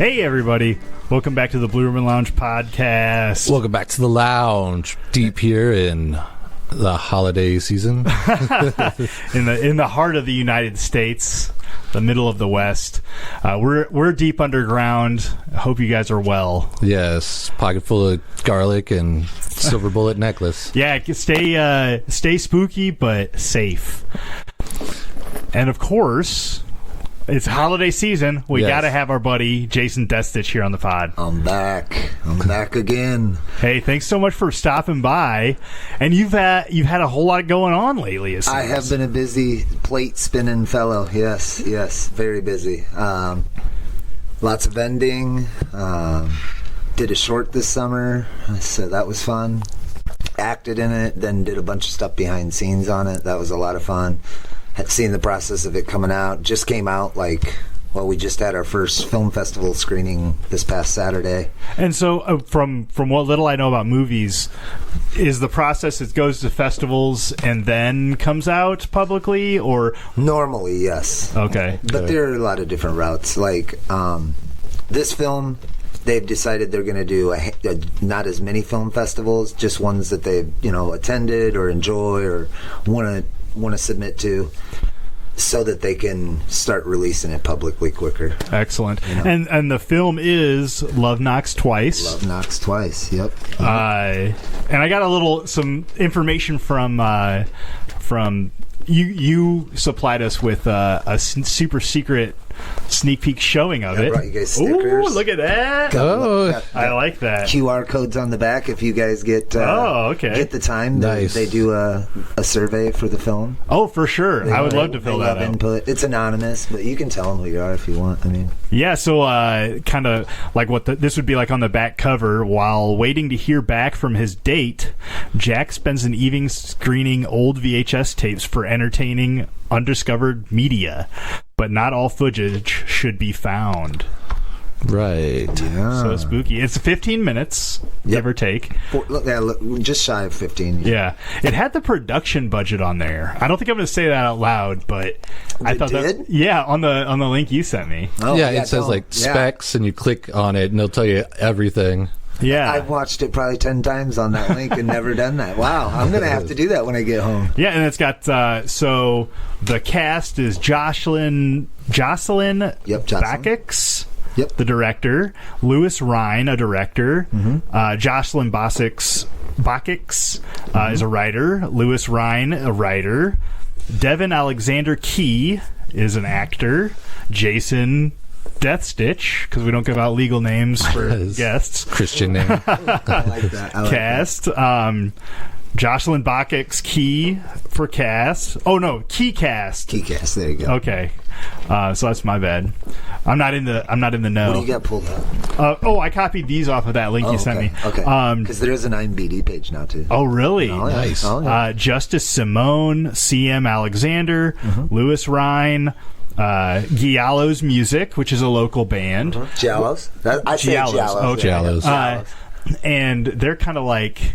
Hey, everybody. Welcome back to the Blue Ribbon Lounge podcast. Welcome back to the lounge, deep here in the holiday season. in the heart of the United States, the middle of the West. We're deep underground. I hope you guys are well. Yes, pocket full of garlic and silver bullet necklace. Yeah, stay spooky, but safe. And, of course, it's holiday season. We got to have our buddy Jason Destich here on the pod. I'm back again. Hey, thanks so much for stopping by. And you've had a whole lot going on lately. I have been a busy plate spinning fellow. Yes, very busy. Lots of vending. Did a short this summer, so that was fun. Acted in it, then did a bunch of stuff behind scenes on it. That was a lot of fun. Had seen the process of it coming out. Just came out we just had our first film festival screening this past Saturday. And so from what little I know about movies, is the process it goes to festivals and then comes out publicly, or? Normally, yes. Okay. But there are a lot of different routes. Like this film, they've decided they're going to do not as many film festivals, just ones that they've attended or enjoy or want to submit to, so that they can start releasing it publicly quicker. Excellent. And the film is Love Knocks Twice. Love Knocks Twice. Yep. And I got some information from you supplied us with a super secret sneak peek showing of it. I brought you guys stickers. Ooh, look at that. I like that. QR codes on the back if you guys get the time. Nice. They do a survey for the film. Oh, for sure. I would love to fill that out. Input. It's anonymous, but you can tell them who you are if you want. Yeah, so kind of like this would be like on the back cover. While waiting to hear back from his date, Jack spends an evening screening old VHS tapes for entertaining undiscovered media, but not all footage should be found. Right. Yeah. So spooky. It's 15 minutes, give or take. Look, just shy of 15. Yeah. It had the production budget on there. I don't think I'm going to say that out loud, but I thought that. Yeah, on the link you sent me. Oh, yeah, it says specs, and you click on it, and it'll tell you everything. Yeah. I've watched it probably 10 times on that link and never done that. Wow. I'm going to have to do that when I get home. Yeah, and it's got, so the cast is Jocelyn Bakix, the director, Lewis Rhine, a director, Jocelyn Bakix is a writer, Lewis Rhine, a writer, Devin Alexander Key is an actor, Jason Deathstitch, because we don't give out legal names for guests. Christian name. I like that. Cast. Jocelyn Bakix Key for cast. Oh no, Key cast. Key cast. There you go. Okay, so that's my bad. I'm not in the know. What do you got pulled up? I copied these off of that link you sent me. Okay. Because there is an IMDb page now too. Oh really? Oh, yeah. Nice. Oh, yeah. Justice Simone, CM Alexander, Lewis Rhine. Giallo's Music, which is a local band. Giallo's? I say Giallo's. Okay. Giallo's. And they're kind of like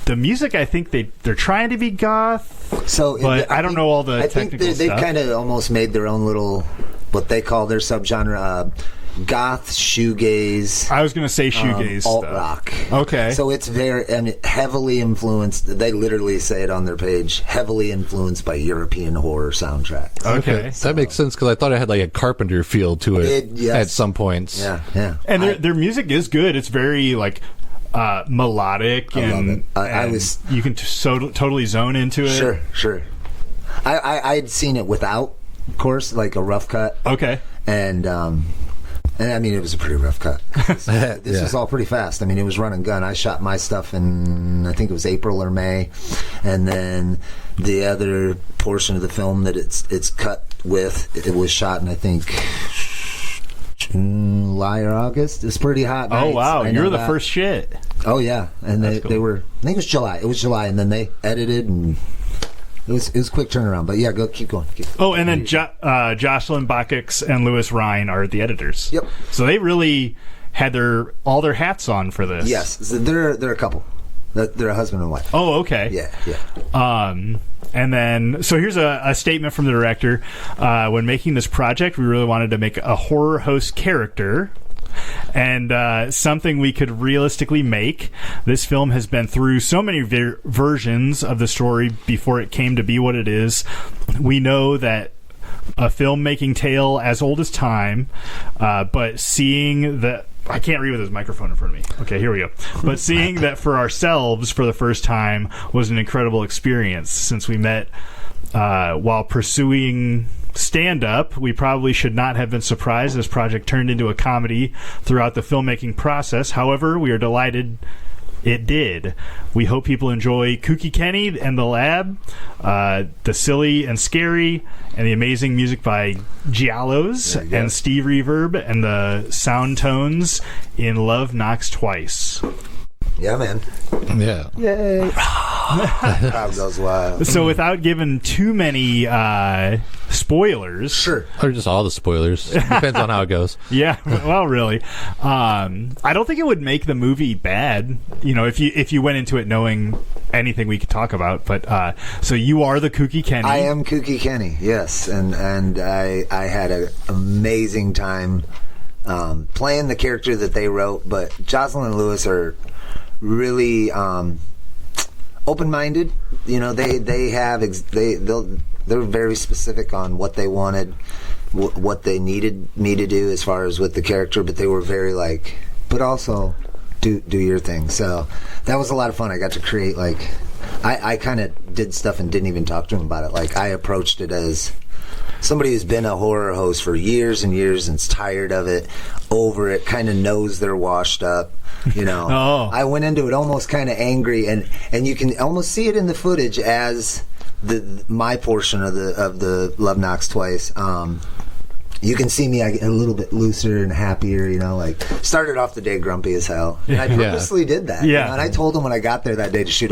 the music. I think they're trying to be goth. So, but I don't know all the technical stuff. They've kind of almost made their own little what they call their subgenre. Goth, shoegaze. I was going to say shoegaze alt stuff. rock. Okay. So it's very heavily influenced. They literally say it on their page. Heavily influenced by European horror soundtracks. Okay. So, that makes sense because I thought it had like a Carpenter feel to it at some points. Yeah. And their music is good. It's very like melodic, and you can totally zone into it. Sure. I'd seen it without, of course, like a rough cut. Okay. And I mean, it was a pretty rough cut. This was all pretty fast. I mean, it was run and gun. I shot my stuff in, I think it was April or May. And then the other portion of the film that it's cut with, it was shot in, I think, July or August. It's pretty hot nights. Oh, wow. You're the first shit. Oh, yeah. And they were, I think it was July. It was July. And then they edited and... It was a quick turnaround, but yeah, keep going. Oh, and then Jocelyn Bakix and Lewis Rhine are the editors. Yep. So they really had all their hats on for this. Yes, so they're a couple. They're a husband and wife. Oh, okay. Yeah. And then, so here's a statement from the director. When making this project, we really wanted to make a horror host character and something we could realistically make. This film has been through so many versions of the story before it came to be what it is. We know that a filmmaking tale as old as time, but seeing that, I can't read with this microphone in front of me. Okay, here we go. But seeing that for ourselves for the first time was an incredible experience. Since we met while pursuing stand-up, we probably should not have been surprised this project turned into a comedy throughout the filmmaking process. However, we are delighted it did. We hope people enjoy Kooky Kenny and the Lab, the silly and scary, and the amazing music by Giallos and Steve Reverb, and the sound tones in Love Knocks Twice. Yeah, man. Yeah. Yay. Crowd goes wild. So without giving too many spoilers. Sure. Or just all the spoilers. Depends on how it goes. Yeah, well, really. I don't think it would make the movie bad, if you went into it knowing anything we could talk about. But so you are the Kooky Kenny. I am Kooky Kenny, yes. And I had an amazing time playing the character that they wrote. But Jocelyn and Lewis are really open-minded. They're very specific on what they wanted, what they needed me to do as far as with the character, but they were very but also do your thing. So that was a lot of fun. I got to create I kind of did stuff and didn't even talk to them about it. I approached it as somebody who's been a horror host for years and years and's tired of it, over it, kind of knows they're washed up. Oh. I went into it almost kind of angry, and you can almost see it in the footage as my portion of the Love Knocks Twice. You can see me a little bit looser and happier, started off the day grumpy as hell. And I purposely did that. Yeah. And I told him when I got there that day to shoot,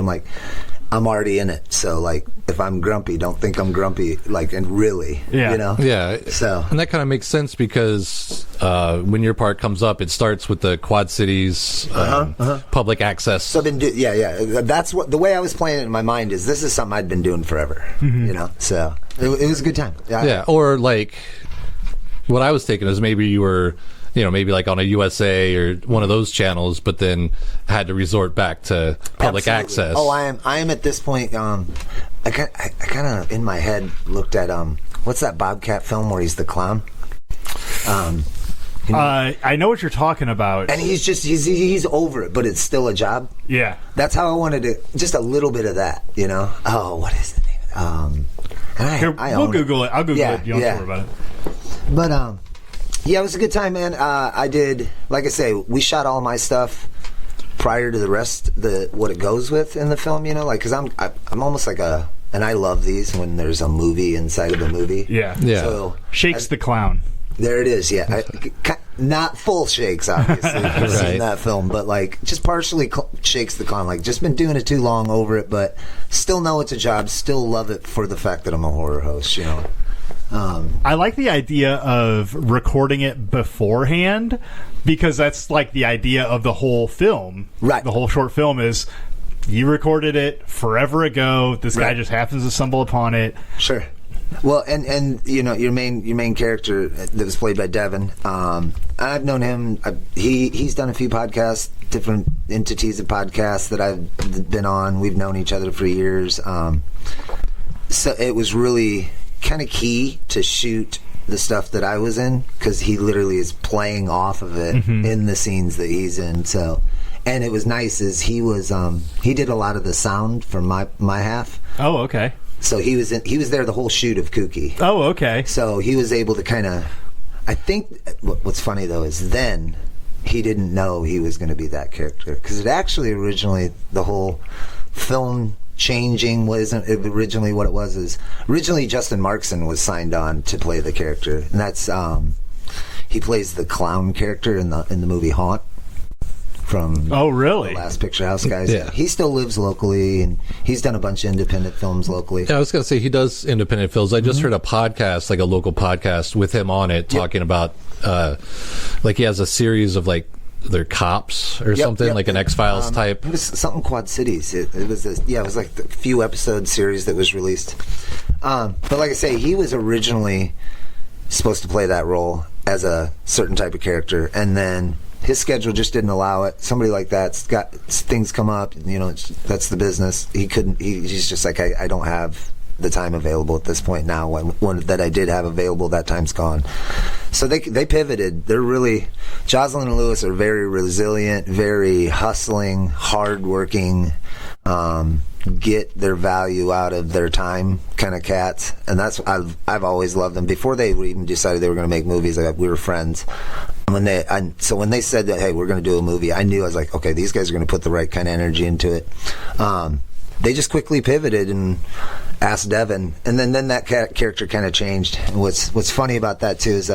I'm already in it. So, if I'm grumpy, don't think I'm grumpy, and really, Yeah. So. And that kind of makes sense because when your part comes up, it starts with the Quad Cities public access. So I've been that's what the way I was playing it in my mind is. This is something I'd been doing forever, So it was a good time. Yeah, or what I was thinking is maybe you were, maybe on a USA or one of those channels, but then had to resort back to public access. Oh, I am at this point. I kind of in my head looked at what's that Bobcat film where he's the clown? I know what you're talking about, and he's over it, but it's still a job. Yeah, that's how I wanted to. Just a little bit of that, Oh, what is the name? We'll Google it. I'll Google it. You don't have to worry about it. But yeah, it was a good time, man. I did, like I say, we shot all my stuff prior to the rest, what it goes with in the film, because I'm almost and I love these when there's a movie inside of a movie. Yeah. So Shakes the Clown. There it is. Yeah, not full Shakes, obviously. I've seen that film, but just partially Shakes the Clown. Just been doing it too long, over it, but still know it's a job. Still love it for the fact that I'm a horror host. I like the idea of recording it beforehand because that's the idea of the whole film. Right. The whole short film is you recorded it forever ago. This guy just happens to stumble upon it. Sure. Well, and your main character that was played by Devin. I've known him. He's done a few podcasts, different entities of podcasts that I've been on. We've known each other for years. So it was really kind of key to shoot the stuff that I was in because he literally is playing off of it in the scenes that he's in. So, and it was nice is he did a lot of the sound for my half. Oh, okay. So he was there the whole shoot of Kooky. Oh, okay. So he was able to kind of. I think what's funny though is then he didn't know he was going to be that character because it actually originally the whole film changing wasn't originally what it was. Is originally Justin Markson was signed on to play the character, and that's he plays the clown character in the movie Haunt. From the Last Picture House guys. Yeah. He still lives locally, and he's done a bunch of independent films locally. Yeah, I was going to say he does independent films. I just heard a podcast, a local podcast with him on it, talking about he has a series of they're cops or something, like an X-Files type. It was something Quad Cities. It was it was the few episode series that was released. But like I say, he was originally supposed to play that role, as a certain type of character, and then his schedule just didn't allow it. Somebody like that's got things come up, that's the business. He's just like, I don't have the time available at this point now. One that I did have available, that time's gone. So they pivoted. They're really, Jocelyn and Lewis are very resilient, very hustling, hardworking, get their value out of their time kind of cats, and that's I've always loved them. Before they even decided they were going to make movies, we were friends. When they said that, hey, we're going to do a movie, I knew, I was like, okay, these guys are going to put the right kind of energy into it. They just quickly pivoted and asked Devin, and then that character kind of changed. And what's funny about that too is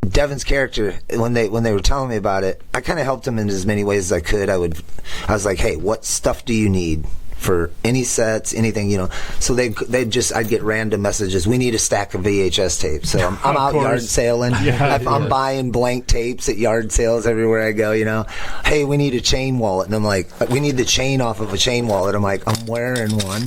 Devin's character, when they were telling me about it, I kind of helped him in as many ways as I could. I was like, hey, what stuff do you need for any sets, anything, So I'd get random messages. We need a stack of VHS tapes. So I'm out yard sailing. I'm buying blank tapes at yard sales everywhere I go. Hey, we need a chain wallet, and I'm like, we need the chain off of a chain wallet. I'm like, I'm wearing one.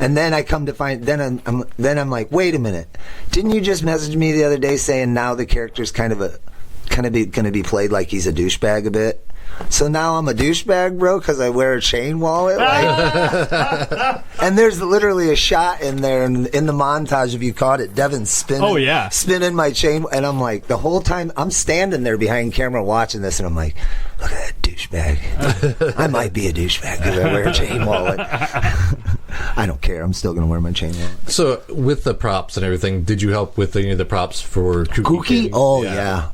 And then I come to find, then I'm like, wait a minute, didn't you just message me the other day saying now the character's going to be played like he's a douchebag a bit? So now I'm a douchebag, bro, because I wear a chain wallet. And there's literally a shot in there in the montage, if you caught it, Devin spinning my chain. And I'm like, the whole time, I'm standing there behind camera watching this, and I'm like, look at that douchebag. I might be a douchebag because I wear a chain wallet. I don't care. I'm still going to wear my chain wallet. So with the props and everything, did you help with any of the props for Kooky? Oh, yeah.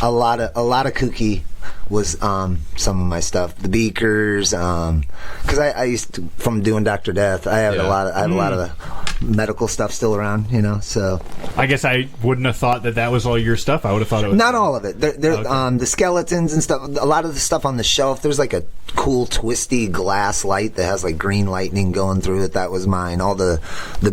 A lot of Kooky was some of my stuff. The beakers, because I used to, from doing Dr. Death, I have a lot of the medical stuff still around, so I guess I wouldn't have thought that was all your stuff. I would have thought it was not all of it. The skeletons and stuff, a lot of the stuff on the shelf, there's like a cool twisty glass light that has like green lightning going through it. That was mine. All the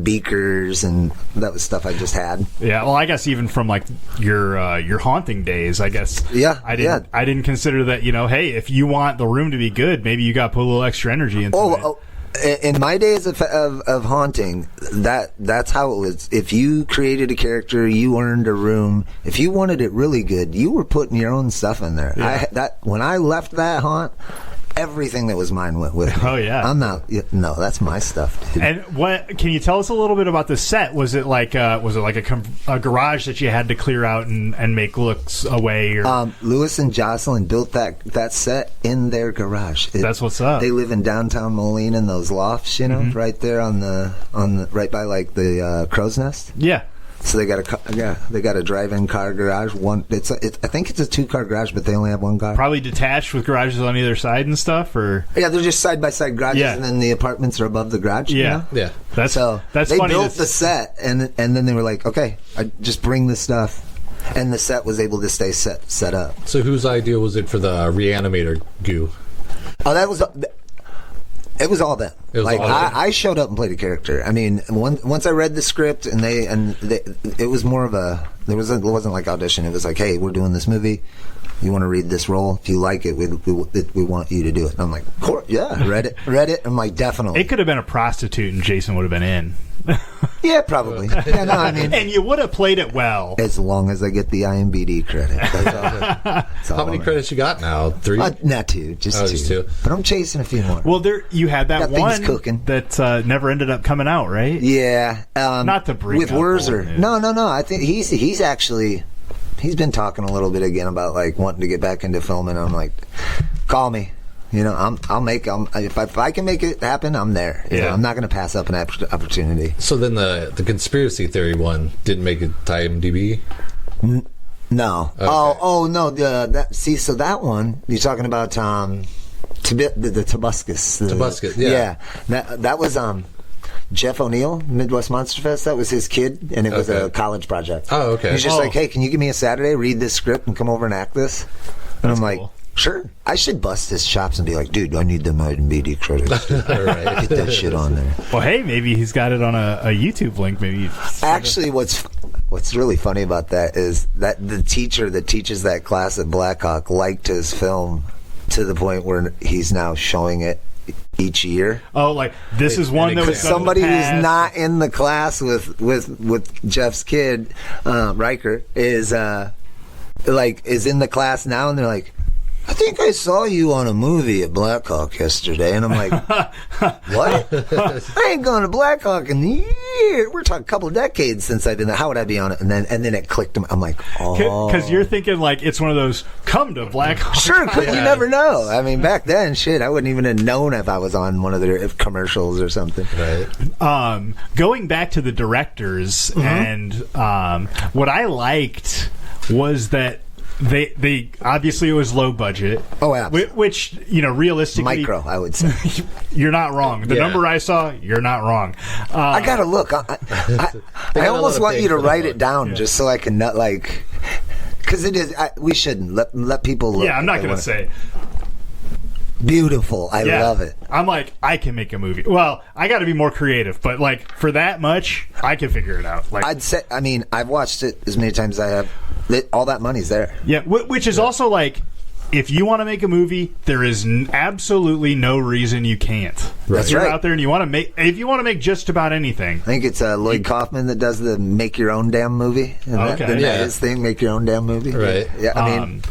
beakers, and that was stuff I just had. Yeah, well, I guess even from like your haunting days, I guess. Yeah, I didn't consider that. Hey, if you want the room to be good, maybe you got to put a little extra energy into it. In my days of haunting, that's how it was. If you created a character, you earned a room. If you wanted it really good, you were putting your own stuff in there. Yeah. When I left that haunt, everything that was mine went with me. Oh yeah, I'm not. No, that's my stuff, dude. And what can you tell us a little bit about the set? Was it like a garage that you had to clear out and make looks away? Or? Lewis and Jocelyn built that set in their garage. That's what's up. They live in downtown Moline in those lofts, right there on the right by like the Crow's Nest. Yeah. So they got a drive-in car garage. I think it's a 2-car garage, but they only have one car. Probably detached with garages on either side and stuff, or yeah, they're just side-by-side garages, and then the apartments are above the garage. Yeah, yeah. That's they funny. Built the set, and then they were like, okay, I just bring this stuff, and the set was able to stay set up. So whose idea was it for the reanimator goo? Oh, it was all them. I showed up and played a character. I mean, once I read the script and it was more of it wasn't like audition. It was like, hey, we're doing this movie. You want to read this role? If you like it, we want you to do it. And I'm like, cool, yeah. Read it. I'm like, definitely. It could have been a prostitute, and Jason would have been in. Yeah, probably. Yeah, no, I mean, and you would have played it well, as long as I get the IMDb credit. That's all How many credits you got now? 3? Not 2, just 2. But I'm chasing a few more. Well, you had that one cooking that never ended up coming out, right? Yeah, not to bring with up Wurzer. No. I think he's actually. He's been talking a little bit again about like wanting to get back into filming. I'm like, call me. If I can make it happen, I'm there. I'm not going to pass up an opportunity. So then the conspiracy theory one didn't make it to IMDb? No. Okay. Oh no. So that one you're talking about the Tobuscus. Tobuscus. Yeah. That was Jeff O'Neill, Midwest Monster Fest. That was his kid, and it was a college project. Oh, okay. He's just like, hey, can you give me a Saturday, read this script, and come over and act this? And I'm like, sure. I should bust his chops and be like, dude, I need them IMDb credits. All right. Get that shit on there. Well, hey, maybe he's got it on a YouTube link. Maybe. Actually, what's really funny about that is that the teacher that teaches that class at Blackhawk liked his film to the point where he's now showing it each year. Oh, like this is one that was done in the Somebody who's past. not in the class with Jeff's kid, Riker, is in the class now, and they're like, I think I saw you on a movie at Blackhawk yesterday. And I'm like, what? I ain't gone to Blackhawk in years. We're talking a couple of decades since I've been there. How would I be on it? And then it clicked. I'm like, oh. Because you're thinking like it's one of those, come to Blackhawk. Sure, but you never know. I mean, back then, shit, I wouldn't even have known if I was on one of their commercials or something. Right. Going back to the directors, and what I liked was that they obviously it was low budget. Oh, absolutely. Which, realistically, Micro, I would say. You're not wrong. The Yeah. number I saw, you're not wrong. I gotta look. I almost want you to write it down just so I can not because it is. We shouldn't let people look. Yeah, I'm not going to say. Beautiful. I love it. I'm like, I can make a movie. Well, I got to be more creative, but like for that much, I can figure it out. Like, I'd say. I mean, I've watched it as many times as I have. All that money's there. Yeah, which is also like, if you want to make a movie, there is absolutely no reason you can't. That's if you're right. out there and you want to make, if you want to make just about anything. I think it's Lloyd Kaufman that does the Make Your Own Damn Movie. Okay. Yeah. His thing, Make Your Own Damn Movie. Right. Yeah, I mean,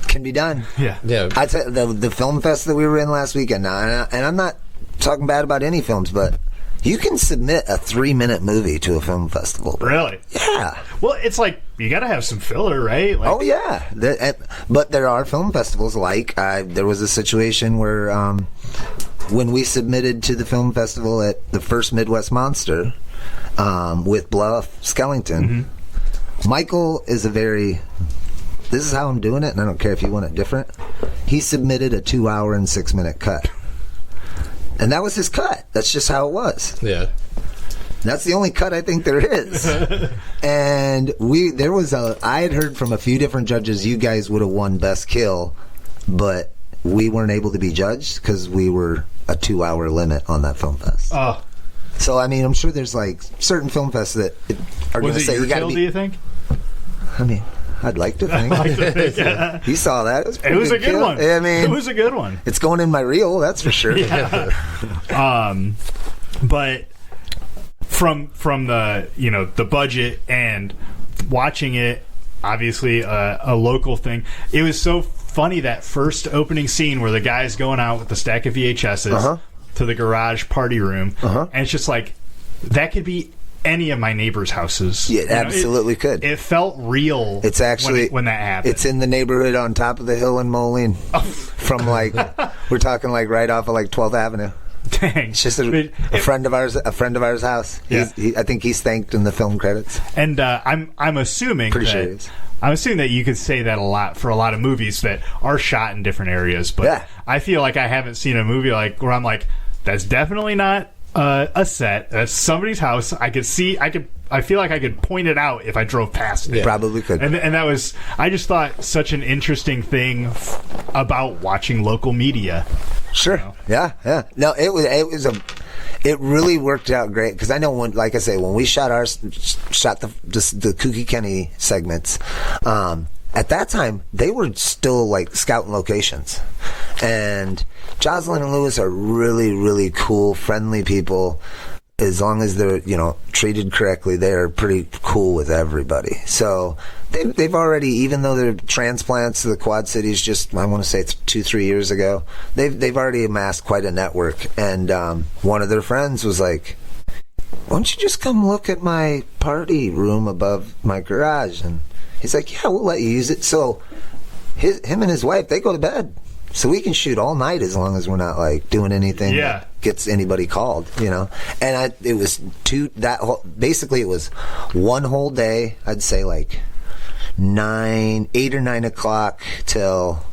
can be done. Yeah. Yeah. I'd say the film fest that we were in last weekend, now, and I'm not talking bad about any films, but you can submit a 3-minute movie to a film festival. Really? Yeah. Well, it's like, you got to have some filler, right? Like, Oh yeah, but there are film festivals. Like there was a situation where when we submitted to the film festival at the first Midwest Monster with Bluff Skellington, Michael is this is how I'm doing it, and I don't care if you want it different. He submitted a 2-hour and 6-minute cut, and that was his cut. That's just how it was. Yeah. That's the only cut I think there is. And I had heard from a few different judges you guys would have won Best Kill, but we weren't able to be judged because we were a 2-hour limit on that film fest. Oh. So, I mean, I'm sure there's like certain film fests that are going to Was it say your you got to kill, be. do you think? I mean, I'd like to think. Yeah. You saw that. It was a good kill. one. I mean, it was a good one. it's going in my reel, that's for sure. But from the the budget and watching it, obviously a local thing, it was so funny that first opening scene where the guy's going out with the stack of VHSs to the garage party room, and it's just like that could be any of my neighbors' houses. Yeah, it absolutely could. It felt real. It's actually when that happened. It's in the neighborhood on top of the hill in Moline. From we're talking like right off of like 12th Avenue. Dang. It's just a friend of ours house. Yeah. I think he's thanked in the film credits. And I'm assuming Pretty that, sure he is. I'm assuming that you could say that a lot for a lot of movies that are shot in different areas. But Yeah. I feel like I haven't seen a movie like where I'm like, that's definitely not a set. That's somebody's house. I feel like I could point it out if I drove past it. Yeah. Probably could. And that was, I just thought, such an interesting thing about watching local media. Sure. Yeah. No, it really worked out great because I know when we shot the Kooky Kenny segments, at that time they were still like scouting locations, and Jocelyn and Lewis are really, really cool, friendly people. As long as they're treated correctly, they are pretty cool with everybody. So they've already, even though they're transplants to the Quad Cities, just I want to say it's 2-3 years ago, they've already amassed quite a network. And one of their friends was like, "Why don't you just come look at my party room above my garage?" And he's like, "Yeah, we'll let you use it." So him and his wife, they go to bed. So we can shoot all night as long as we're not like doing anything that gets anybody called, And it was basically it was one whole day. I'd say like 8 or 9 o'clock till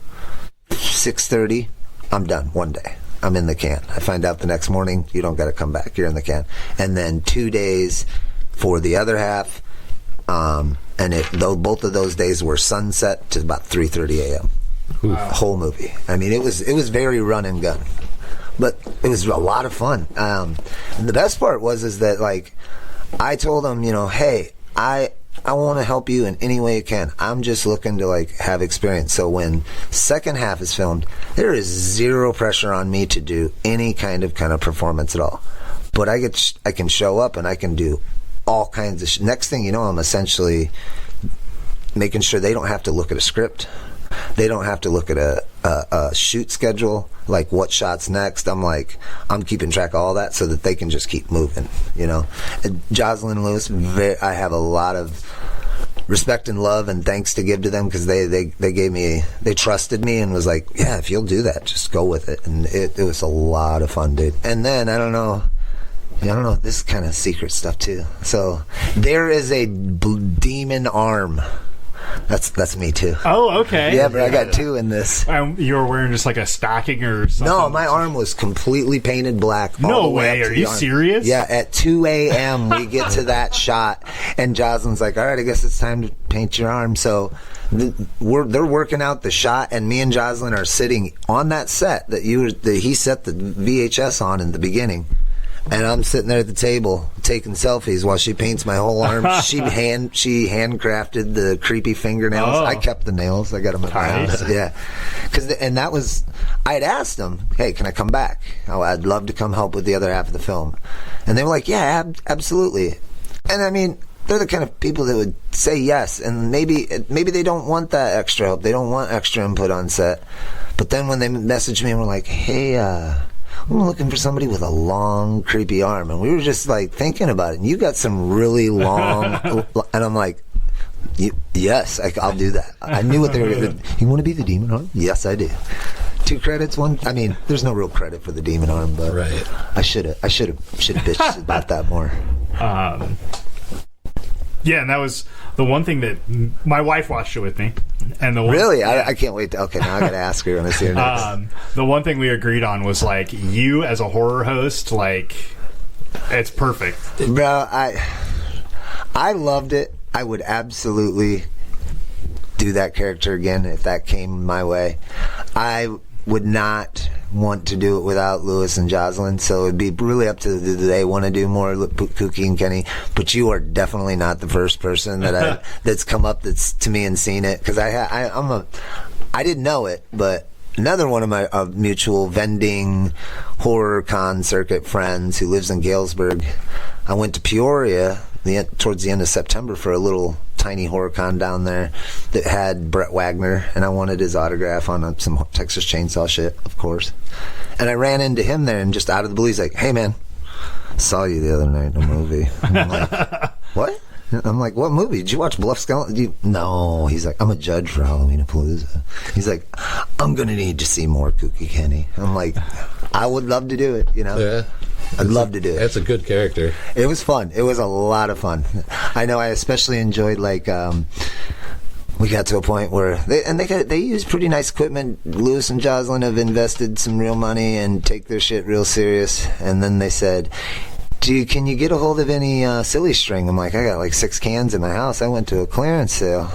6:30. I'm done one day. I'm in the can. I find out the next morning you don't got to come back. You're in the can. And then 2 days for the other half. And both of those days were sunset to about 3:30 a.m. Whole movie. I mean, it was very run and gun, but it was a lot of fun. And the best part is that like I told them, hey, I want to help you in any way I can. I'm just looking to like have experience. So when second half is filmed, there is zero pressure on me to do any kind of performance at all. But I can show up and I can do all kinds of next thing you know, I'm essentially making sure they don't have to look at a script. They don't have to look at a shoot schedule, like what shots next. I'm keeping track of all that so that they can just keep moving, you know. And Jocelyn and Lewis, I have a lot of respect and love and thanks to give to them, because they trusted me and was like, yeah, if you'll do that, just go with it. And it was a lot of fun, dude. And then I don't know, this is kind of secret stuff too. So there is a demon arm. That's me too. Oh, okay. Yeah, but I got two in this. You were wearing just like a stocking or something? No, my arm was completely painted black. No way. Are you serious? Yeah, at 2 a.m. we get to that shot, and Jocelyn's like, all right, I guess it's time to paint your arm. So they're working out the shot, and me and Jocelyn are sitting on that set that he set the VHS on in the beginning. And I'm sitting there at the table taking selfies while she paints my whole arm. She handcrafted the creepy fingernails. Oh. I kept the nails. I got them at my house. Yeah, I had asked them, hey, can I come back? I'd love to come help with the other half of the film. And they were like, yeah, absolutely. And I mean, they're the kind of people that would say yes. And maybe they don't want that extra help. They don't want extra input on set. But then when they messaged me and were like, hey, I'm looking for somebody with a long, creepy arm. And we were just like thinking about it. And you got some really long, and I'm like, yes, I'll do that. I knew what they were going to do. You want to be the demon arm? Yes, I do. 2 credits, one. I mean, there's no real credit for the demon arm, but right. I should have bitched about that more. Yeah, and that was the one thing that my wife watched it with me. And really? I can't wait. Okay, now I got to ask her when I see her next. The one thing we agreed on was, like, you as a horror host, like, it's perfect. Bro, I loved it. I would absolutely do that character again if that came my way. I would not want to do it without Lewis and Jocelyn, so it'd be really up to them. Do they want to do more Kooky and Kenny? But you are definitely not the first person that that's come up that's to me and seen it, because I didn't know it, but another one of my mutual vending horror con circuit friends who lives in Galesburg, I went to Peoria towards the end of September for a little tiny horror con down there that had Brett Wagner, and I wanted his autograph on some Texas Chainsaw shit, of course. And I ran into him there, and just out of the blue, he's like, hey man, saw you the other night in a movie. And I'm like, what? I'm like, what movie? Did you watch Bluff Skeleton? No. He's like, I'm a judge for Halloween-a-Palooza. He's like, I'm going to need to see more Kooky Kenny. I'm like, I would love to do it, you know? Yeah. I'd love to do it. That's a good character. It was fun. It was a lot of fun. I know I especially enjoyed, like, we got to a point where they use pretty nice equipment. Lewis and Jocelyn have invested some real money and take their shit real serious. And then they said, can you get a hold of any silly string? I'm like, I got like 6 cans in my house. I went to a clearance sale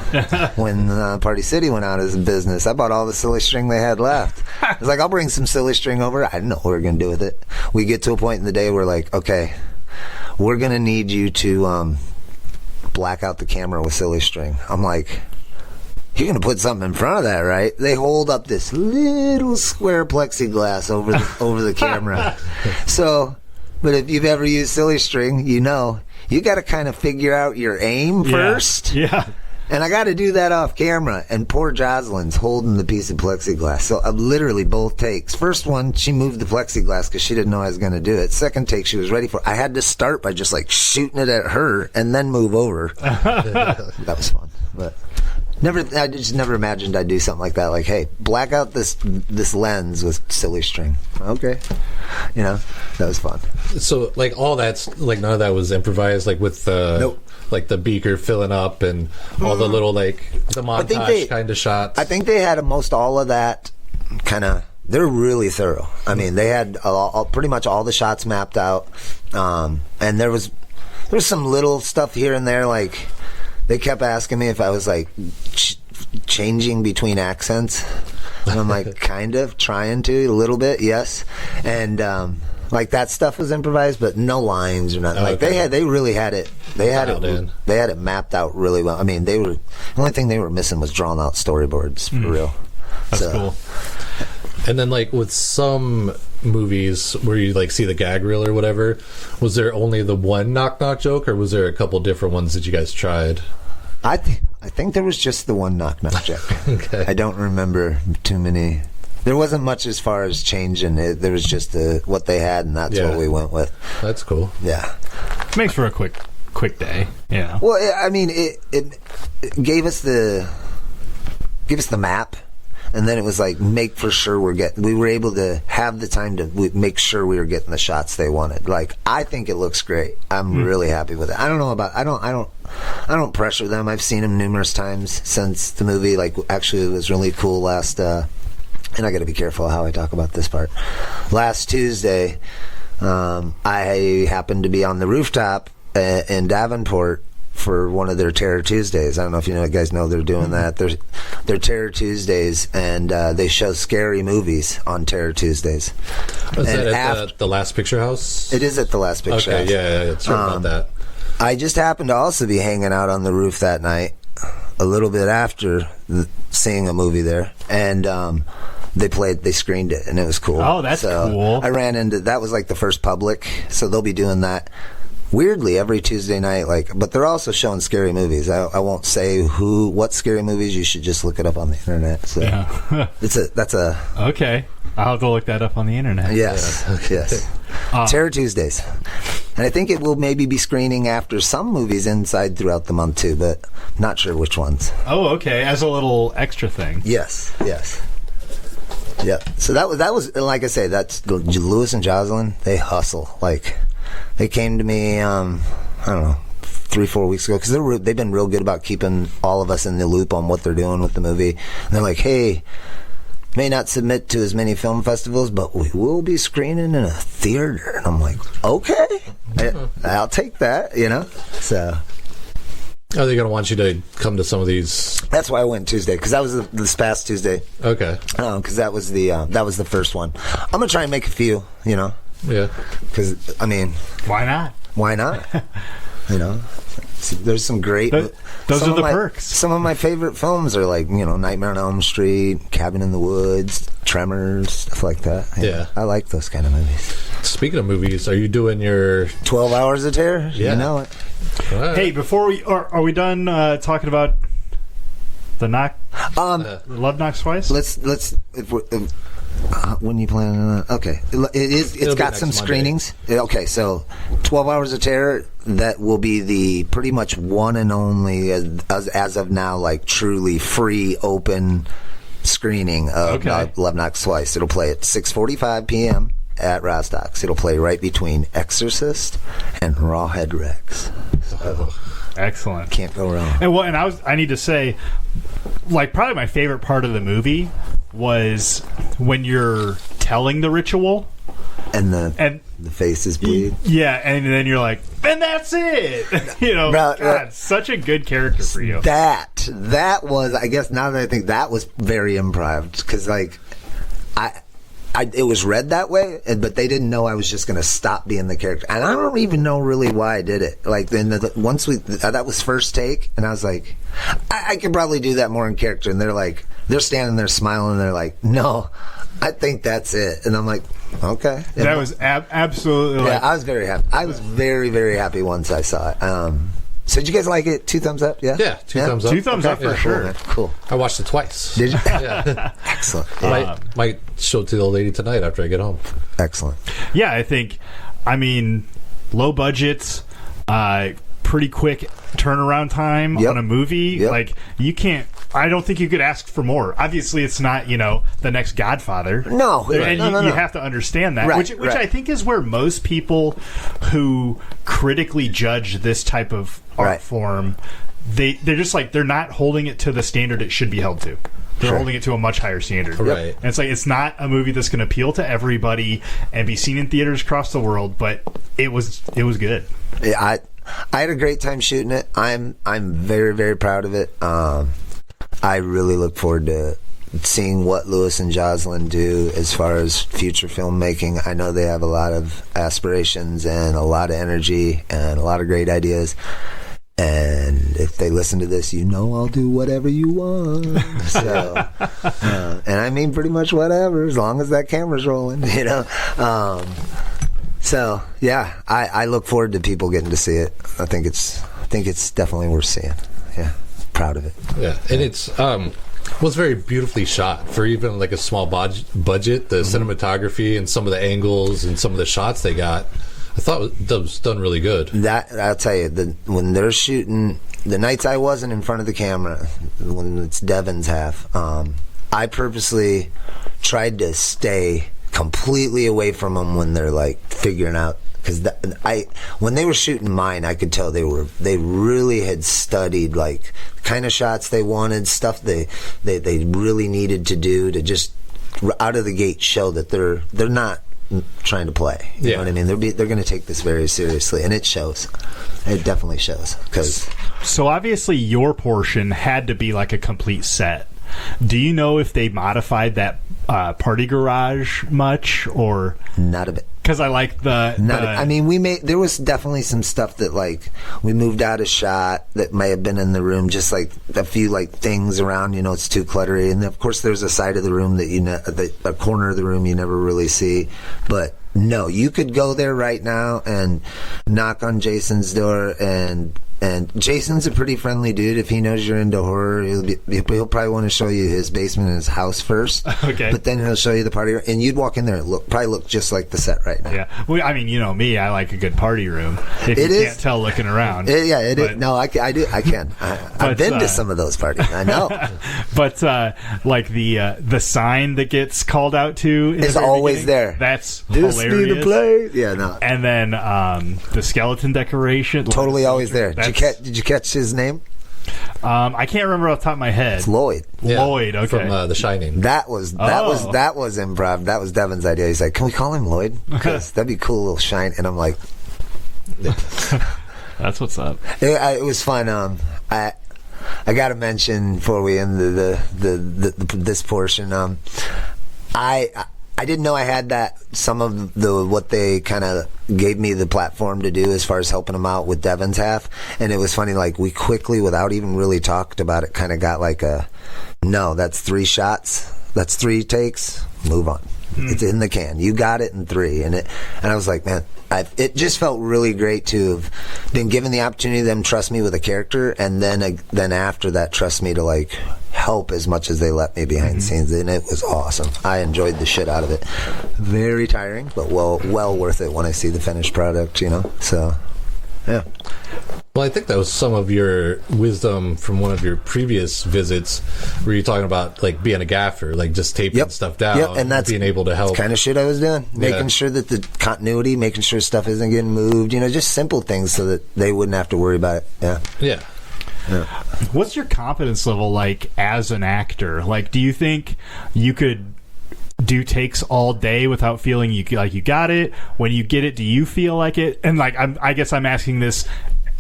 when Party City went out of business. I bought all the silly string they had left. I was like, I'll bring some silly string over. I didn't know what we were going to do with it. We get to a point in the day where like, okay, we're going to need you to black out the camera with silly string. I'm like, you're going to put something in front of that, right? They hold up this little square plexiglass over the camera. So... But if you've ever used silly string, you know you got to kind of figure out your aim first. Yeah. And I got to do that off camera. And poor Jocelyn's holding the piece of plexiglass. So literally both takes. First one, she moved the plexiglass because she didn't know I was going to do it. Second take, she was ready for it. I had to start by just like shooting it at her and then move over. That was fun. But I just never imagined I'd do something like that. Like, hey, black out this lens with silly string. Okay. You know, that was fun. So, like, all that's, like, none of that was improvised, like, with the, nope. Like, the beaker filling up and all the little, like, the montage kind of shots. I think they had most all of that kind of, they're really thorough. I mean, they had pretty much all the shots mapped out. And there's some little stuff here and there, like, they kept asking me if I was, like, changing between accents. And I'm like, kind of, trying to, a little bit, yes. And Like that stuff was improvised, but no lines or nothing. Like they really had it. They had it mapped out really well. I mean, the only thing they were missing was drawn out storyboards for real. That's cool. And then, like, with some movies where you, like, see the gag reel or whatever, was there only the one knock-knock joke, or was there a couple different ones that you guys tried? I think there was just the one knock-knock joke. Okay. I don't remember too many. There wasn't much as far as changing it. There was just what they had, and that's what we went with. That's cool. Yeah. Makes for a quick day. Yeah. Well, I mean, it gave us the map. And then it was like, make for sure we were able to have the time to make sure we were getting the shots they wanted. Like, I think it looks great. I'm really happy with it. I don't pressure them. I've seen them numerous times since the movie. Like, actually, it was really cool last, and I got to be careful how I talk about this part. Last Tuesday, I happened to be on the rooftop in Davenport for one of their Terror Tuesdays. I don't know if you guys know they're doing that. They're Terror Tuesdays, and they show scary movies on Terror Tuesdays. Was that at the Last Picture House? It is at the Last Picture House. Okay, yeah, it's right about that. I just happened to also be hanging out on the roof that night, a little bit after seeing a movie there, and they screened it, and it was cool. Oh, that's cool. I ran into that was like the first public, so they'll be doing that. Weirdly, every Tuesday night, but they're also showing scary movies. I won't say what scary movies. You should just look it up on the internet. So that's a okay. I'll have to look that up on the internet. Yes, yes. Terror Tuesdays, and I think it will maybe be screening after some movies inside throughout the month too, but not sure which ones. Oh, okay. As a little extra thing. Yes. Yeah. So that was like I say, that's Lewis and Jocelyn. They hustle like. They came to me, I don't know, 3-4 weeks ago, because they've been real good about keeping all of us in the loop on what they're doing with the movie. And they're like, hey, may not submit to as many film festivals, but we will be screening in a theater. And I'm like, okay, I'll take that, So. Are they going to want you to come to some of these? That's why I went Tuesday, because that was this past Tuesday. Okay. Because that was the first one. I'm going to try and make a few, Yeah. Because, I mean... Why not? Why not? There's some great... Those are the perks. Some of my favorite films are like, Nightmare on Elm Street, Cabin in the Woods, Tremors, stuff like that. Yeah. I like those kind of movies. Speaking of movies, are you doing your... 12 Hours of Terror? Yeah. You know it. Right. Hey, before are we done talking about the Love Knocks Twice? Let's when you planning on that? Okay. It's got some screenings. Okay, so 12 Hours of Terror, that will be the pretty much one and only, as of now, like truly free, open screening of Love Knocks Twice. It'll play at 6:45 p.m. at Rostock's. It'll play right between Exorcist and Rawhead Rex. So, excellent. Can't go wrong. And I need to say, like, probably my favorite part of the movie was when you're telling the ritual and the faces bleed. Yeah, and then you're like, and that's it. God, such a good character for you. That was, I guess, now that I think, that was very improv, because like it was read that way, but they didn't know I was just going to stop being the character, and I don't even know really why I did it. Like then once that was first take, and I was like, I could probably do that more in character, and they're standing there smiling, and they're like, no, I think that's it, and I'm like, okay. That was absolutely. Yeah, I was very happy. I was very, very happy once I saw it. So did you guys like it? 2 thumbs up? Yeah? Yeah, 2 thumbs up. 2 thumbs up for sure. Cool. I watched it twice. Did you? Yeah. Excellent. Might show it to the old lady tonight after I get home. Excellent. Yeah, I mean, low budgets, pretty quick turnaround time on a movie. Yep. Like, I don't think you could ask for more. Obviously, it's not, the next Godfather. No. And no. you have to understand that, which I think is where most people who critically judge this type of art form, they're just like, they're not holding it to the standard it should be held to. They're holding it to a much higher standard. Right. And it's like, it's not a movie that's going to appeal to everybody and be seen in theaters across the world, but it was good. Yeah, I had a great time shooting it. I'm very, very proud of it. I really look forward to seeing what Lewis and Jocelyn do as far as future filmmaking. I know they have a lot of aspirations and a lot of energy and a lot of great ideas. And if they listen to this, I'll do whatever you want. So, and I mean pretty much whatever, as long as that camera's rolling, So yeah, I look forward to people getting to see it. I think it's definitely worth seeing. Yeah, proud of it. Yeah, and it's was very beautifully shot for even like a small budget. The cinematography and some of the angles and some of the shots they got, I thought that was done really good. That I'll tell you, when they're shooting, the nights I wasn't in front of the camera, when it's Devin's half, I purposely tried to stay completely away from them when they're like figuring out, because when they were shooting mine, I could tell they really had studied like the kind of shots they wanted, stuff they really needed to do to just out of the gate show that they're not trying to play. You know what I mean? They're going to take this very seriously, and it shows. It definitely shows. So obviously your portion had to be like a complete set. Do you know if they modified that party garage much, or not a bit? Because I like I mean, there was definitely some stuff that like we moved out a shot that may have been in the room, just like a few like things around. It's too cluttery, and of course there's a side of the room that a corner of the room you never really see, but. No, you could go there right now and knock on Jason's door, and Jason's a pretty friendly dude. If he knows you're into horror, he'll probably want to show you his basement and his house first. Okay. But then he'll show you the party room, and you'd walk in there and probably look just like the set right now. Yeah. Well, I mean, me, I like a good party room. If you can't tell looking around. It is. No, I do. I can. I've been to some of those parties. I know. But like the sign that gets called out to is always there. That's hilarious. Need to play. Yeah, no. And then the skeleton decoration. Totally always there. Did you catch his name? I can't remember off the top of my head. It's Lloyd. Yeah, Lloyd, okay. From The Shining. That was improv. That was Devin's idea. He's like, can we call him Lloyd? Because that'd be a cool little shine. And I'm like, that's what's up. It was fun. I got to mention before we end this portion. I didn't know I had that. Some of what they kind of gave me the platform to do as far as helping them out with Devin's half, and it was funny. Like we quickly, without even really talked about it, kind of got like no, that's 3 shots, that's 3 takes. Move on. It's in the can. You got it in 3, and I was like, man. It just felt really great to have been given the opportunity to them trust me with a character, and then after that trust me to like help as much as they let me behind the scenes, and it was awesome. I enjoyed the shit out of it. Very tiring, but well worth it when I see the finished product. So yeah. Well, I think that was some of your wisdom from one of your previous visits, where you're talking about like being a gaffer, like just taping stuff down, and that's being able to help. Kind of shit I was doing, making sure that the continuity, making sure stuff isn't getting moved. Just simple things so that they wouldn't have to worry about it. Yeah. What's your confidence level like as an actor? Like, do you think you could do takes all day without feeling you got it? When you get it, do you feel like it? And like, I guess I'm asking this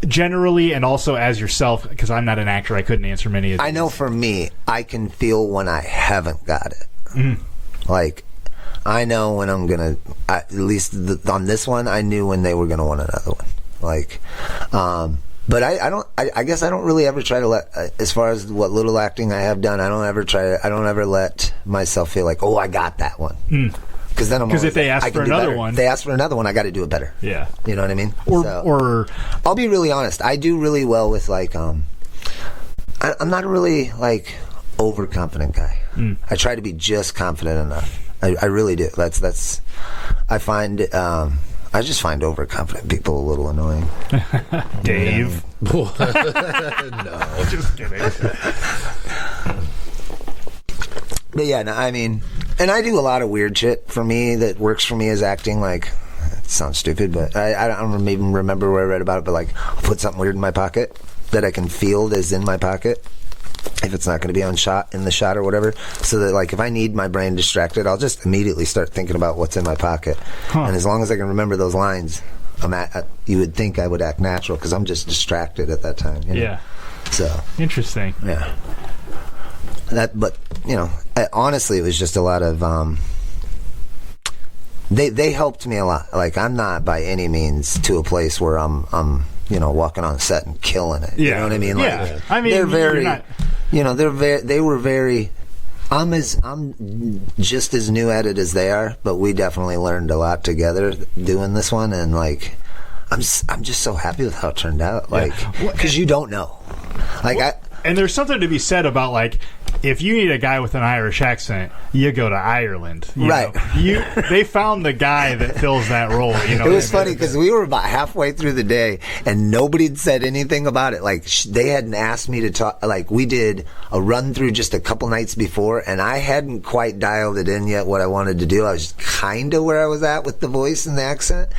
generally and also as yourself, because I'm not an actor. I couldn't answer many of these. I know for me, I can feel when I haven't got it. Like, I know when I'm gonna, at least on this one, I knew when they were gonna want another one. Like, but I guess I don't really ever try to let, as far as what little acting I have done, I don't ever let myself feel like, oh, I got that one. Because if they ask for another one, I got to do it better. Yeah, you know what I mean. Or I'll be really honest. I do really well with like I'm not a really like overconfident guy. I try to be just confident enough. I really do. That's I find. I just find overconfident people a little annoying. Dave. No, just kidding. But yeah, no, I mean, and I do a lot of weird shit for me that works for me as acting. Like, it sounds stupid, but I don't even remember where I read about it. But like, I'll put something weird in my pocket that I can feel is in my pocket, if it's not going to be in the shot or whatever, so that like if I need my brain distracted, I'll just immediately start thinking about what's in my pocket. And as long as I can remember those lines, you would think I would act natural because I'm just distracted at that time. Yeah. So interesting. Yeah. But honestly, it was just a lot of. They helped me a lot. Like, I'm not by any means to a place where I'm walking on set and killing it. You know what I mean? Like, I mean, they're very, not... they were very. I'm just as new at it as they are, but we definitely learned a lot together doing this one, and like, I'm just so happy with how it turned out. Like, because you don't know, like and there's something to be said about, like, if you need a guy with an Irish accent, you go to Ireland. Right. They found the guy that fills that role. It was funny because we were about halfway through the day and nobody had said anything about it. Like, they hadn't asked me to talk. Like, we did a run through just a couple nights before, and I hadn't quite dialed it in yet what I wanted to do. I was kind of where I was at with the voice and the accent,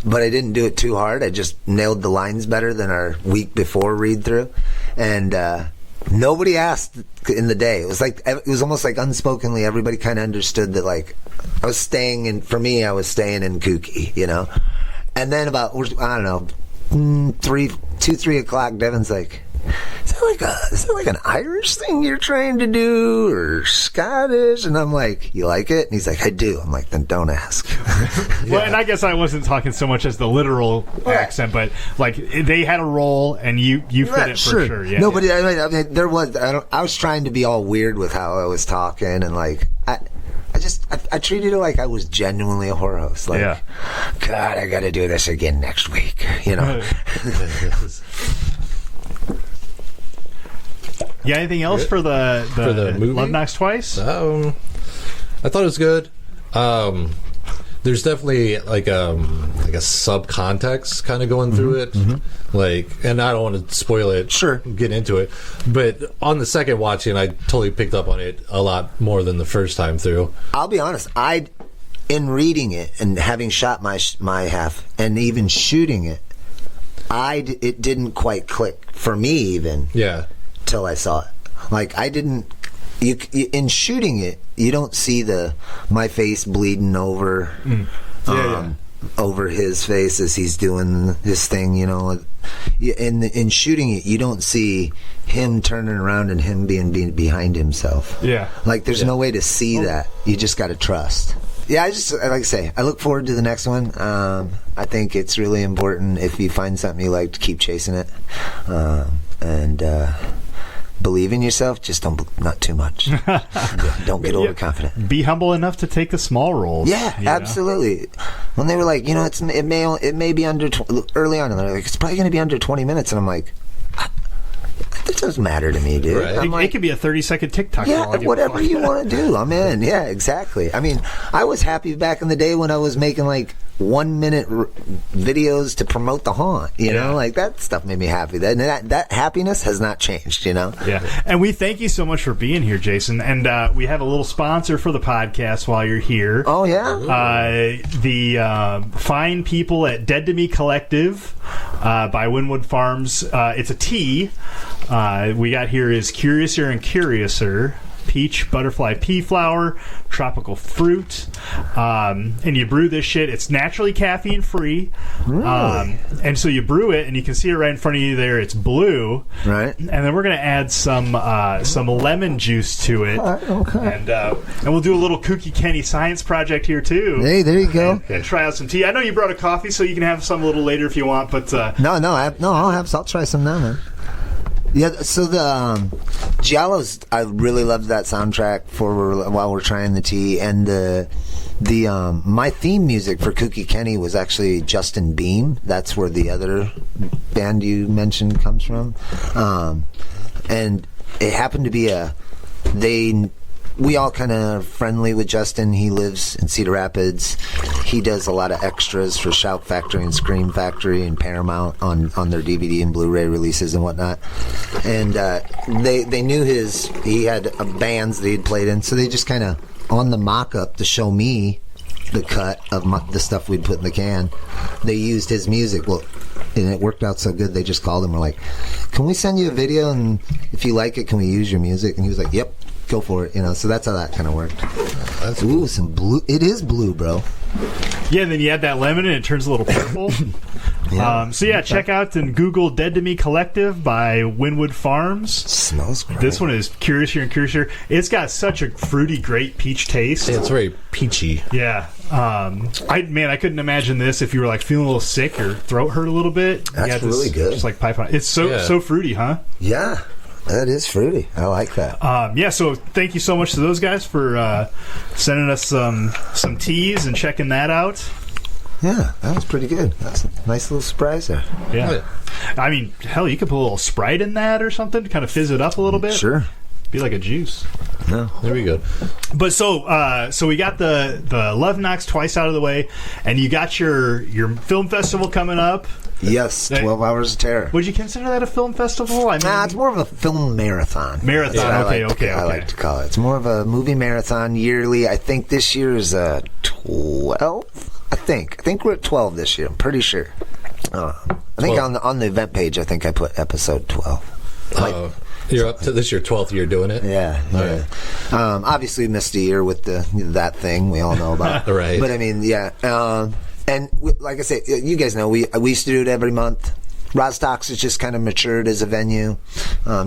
but I didn't do it too hard. I just nailed the lines better than our week before read through. And nobody asked in the day. It was almost like unspokenly everybody kind of understood that, like, I was staying in kooky, And then about, I don't know, 3 o'clock, Devin's like, is that like an Irish thing you're trying to do, or Scottish? And I'm like, you like it? And he's like, I do. I'm like, then don't ask. Well, and I guess I wasn't talking so much as the literal accent, but like, they had a role and you fit it for sure. Yeah. No, but I mean, there was. I was trying to be all weird with how I was talking, and like, I treated it like I was genuinely a horror host. Like, God, I got to do this again next week. Yeah, anything else for the movie? Love Knocks Twice? I thought it was good. There's definitely like a subcontext kind of going through it. Mm-hmm. Like, and I don't want to spoil it. Sure. Get into it. But on the second watching, I totally picked up on it a lot more than the first time through. I'll be honest. In reading it and having shot my half and even shooting it, it didn't quite click for me even. Yeah. Till I saw it. Like, I didn't. You in shooting it, you don't see my face bleeding over, over his face as he's doing his thing. In shooting it, you don't see him turning around and him being behind himself. Yeah. Like, there's no way to see that. You just got to trust. Yeah, like I say, I look forward to the next one. I think it's really important, if you find something you like, to keep chasing it, and believe in yourself. Just not too much. Don't get overconfident. Be humble enough to take the small roles. Yeah, absolutely. When they were like, it may be under early on, and they're like, it's probably going to be under 20 minutes, and I'm like, that doesn't matter to me, dude. Right. It could be a 30-second TikTok. Yeah, whatever you want to do, I'm in. Yeah, exactly. I mean, I was happy back in the day when I was making like 1-minute videos to promote the haunt. Like, that stuff made me happy. That happiness has not changed. Yeah, and we thank you so much for being here, Jason. And we have a little sponsor for the podcast while you're here. Oh yeah, the fine people at Dead to Me Collective by Wynnwood Farms. It's a tea. We got here is Curiouser and Curiouser, peach, butterfly pea flower, tropical fruit, and you brew this shit. It's naturally caffeine free. Really? And so you brew it, and you can see it right in front of you there. It's blue, right? And then we're gonna add some lemon juice to it. Okay. And we'll do a little Kooky Kenny science project here too. Hey, there you go. And try out some tea. I know you brought a coffee, so you can have some a little later if you want. But I'll try some now, man. Yeah, so the Giallo's, I really loved that soundtrack while we're trying the tea, and the my theme music for Kooky Kenny was actually Justin Beam. That's where the other band you mentioned comes from, and it happened to be we all kind of friendly with Justin. He lives in Cedar Rapids. He does a lot of extras for Shout Factory and Scream Factory and Paramount on their DVD and Blu-ray releases and whatnot. And they knew he had bands that he'd played in, so they just kind of, on the mock-up to show me the cut of the stuff we'd put in the can, they used his music. Well, and it worked out so good, they just called him and were like, can we send you a video, and if you like it, can we use your music? And he was like, yep. Go for it, so that's how that kind of worked. That's cool. Some blue. It is blue, bro. Yeah, and then you add that lemon and it turns a little purple. Yeah. So yeah, check out and Google Dead to Me Collective by Wynnwood Farms. Smells great. This one is Curiouser and Curiouser. It's got such a fruity, great peach taste. It's very peachy. Yeah. I couldn't imagine this if you were like feeling a little sick or throat hurt a little bit. That's You got really good. Just like pipe on. It's so fruity, huh? Yeah, that is fruity. I like that. So thank you so much to those guys for sending us some teas and checking that out. Yeah, that was pretty good. That's a nice little surprise there. Yeah. I mean, hell, you could put a little Sprite in that or something to kind of fizz it up a little bit. Sure. Be like a juice. No. There we go. But so we got the Love Knocks twice out of the way, and you got your film festival coming up. Yes, 12 Hours of Terror. Would you consider that a film festival? I mean, It's more of a film marathon. Marathon, That's what okay. I like to call it. It's more of a movie marathon yearly. I think this year is 12. I think we're at 12 this year. I'm pretty sure. I think on the event page, I think I put episode 12. You're up to this your 12th year doing it? Yeah. Right. Obviously, missed a year with that thing we all know about. Right. But I mean, yeah. Like I say, you guys know we used to do it every month. Roztalks has just kind of matured as a venue,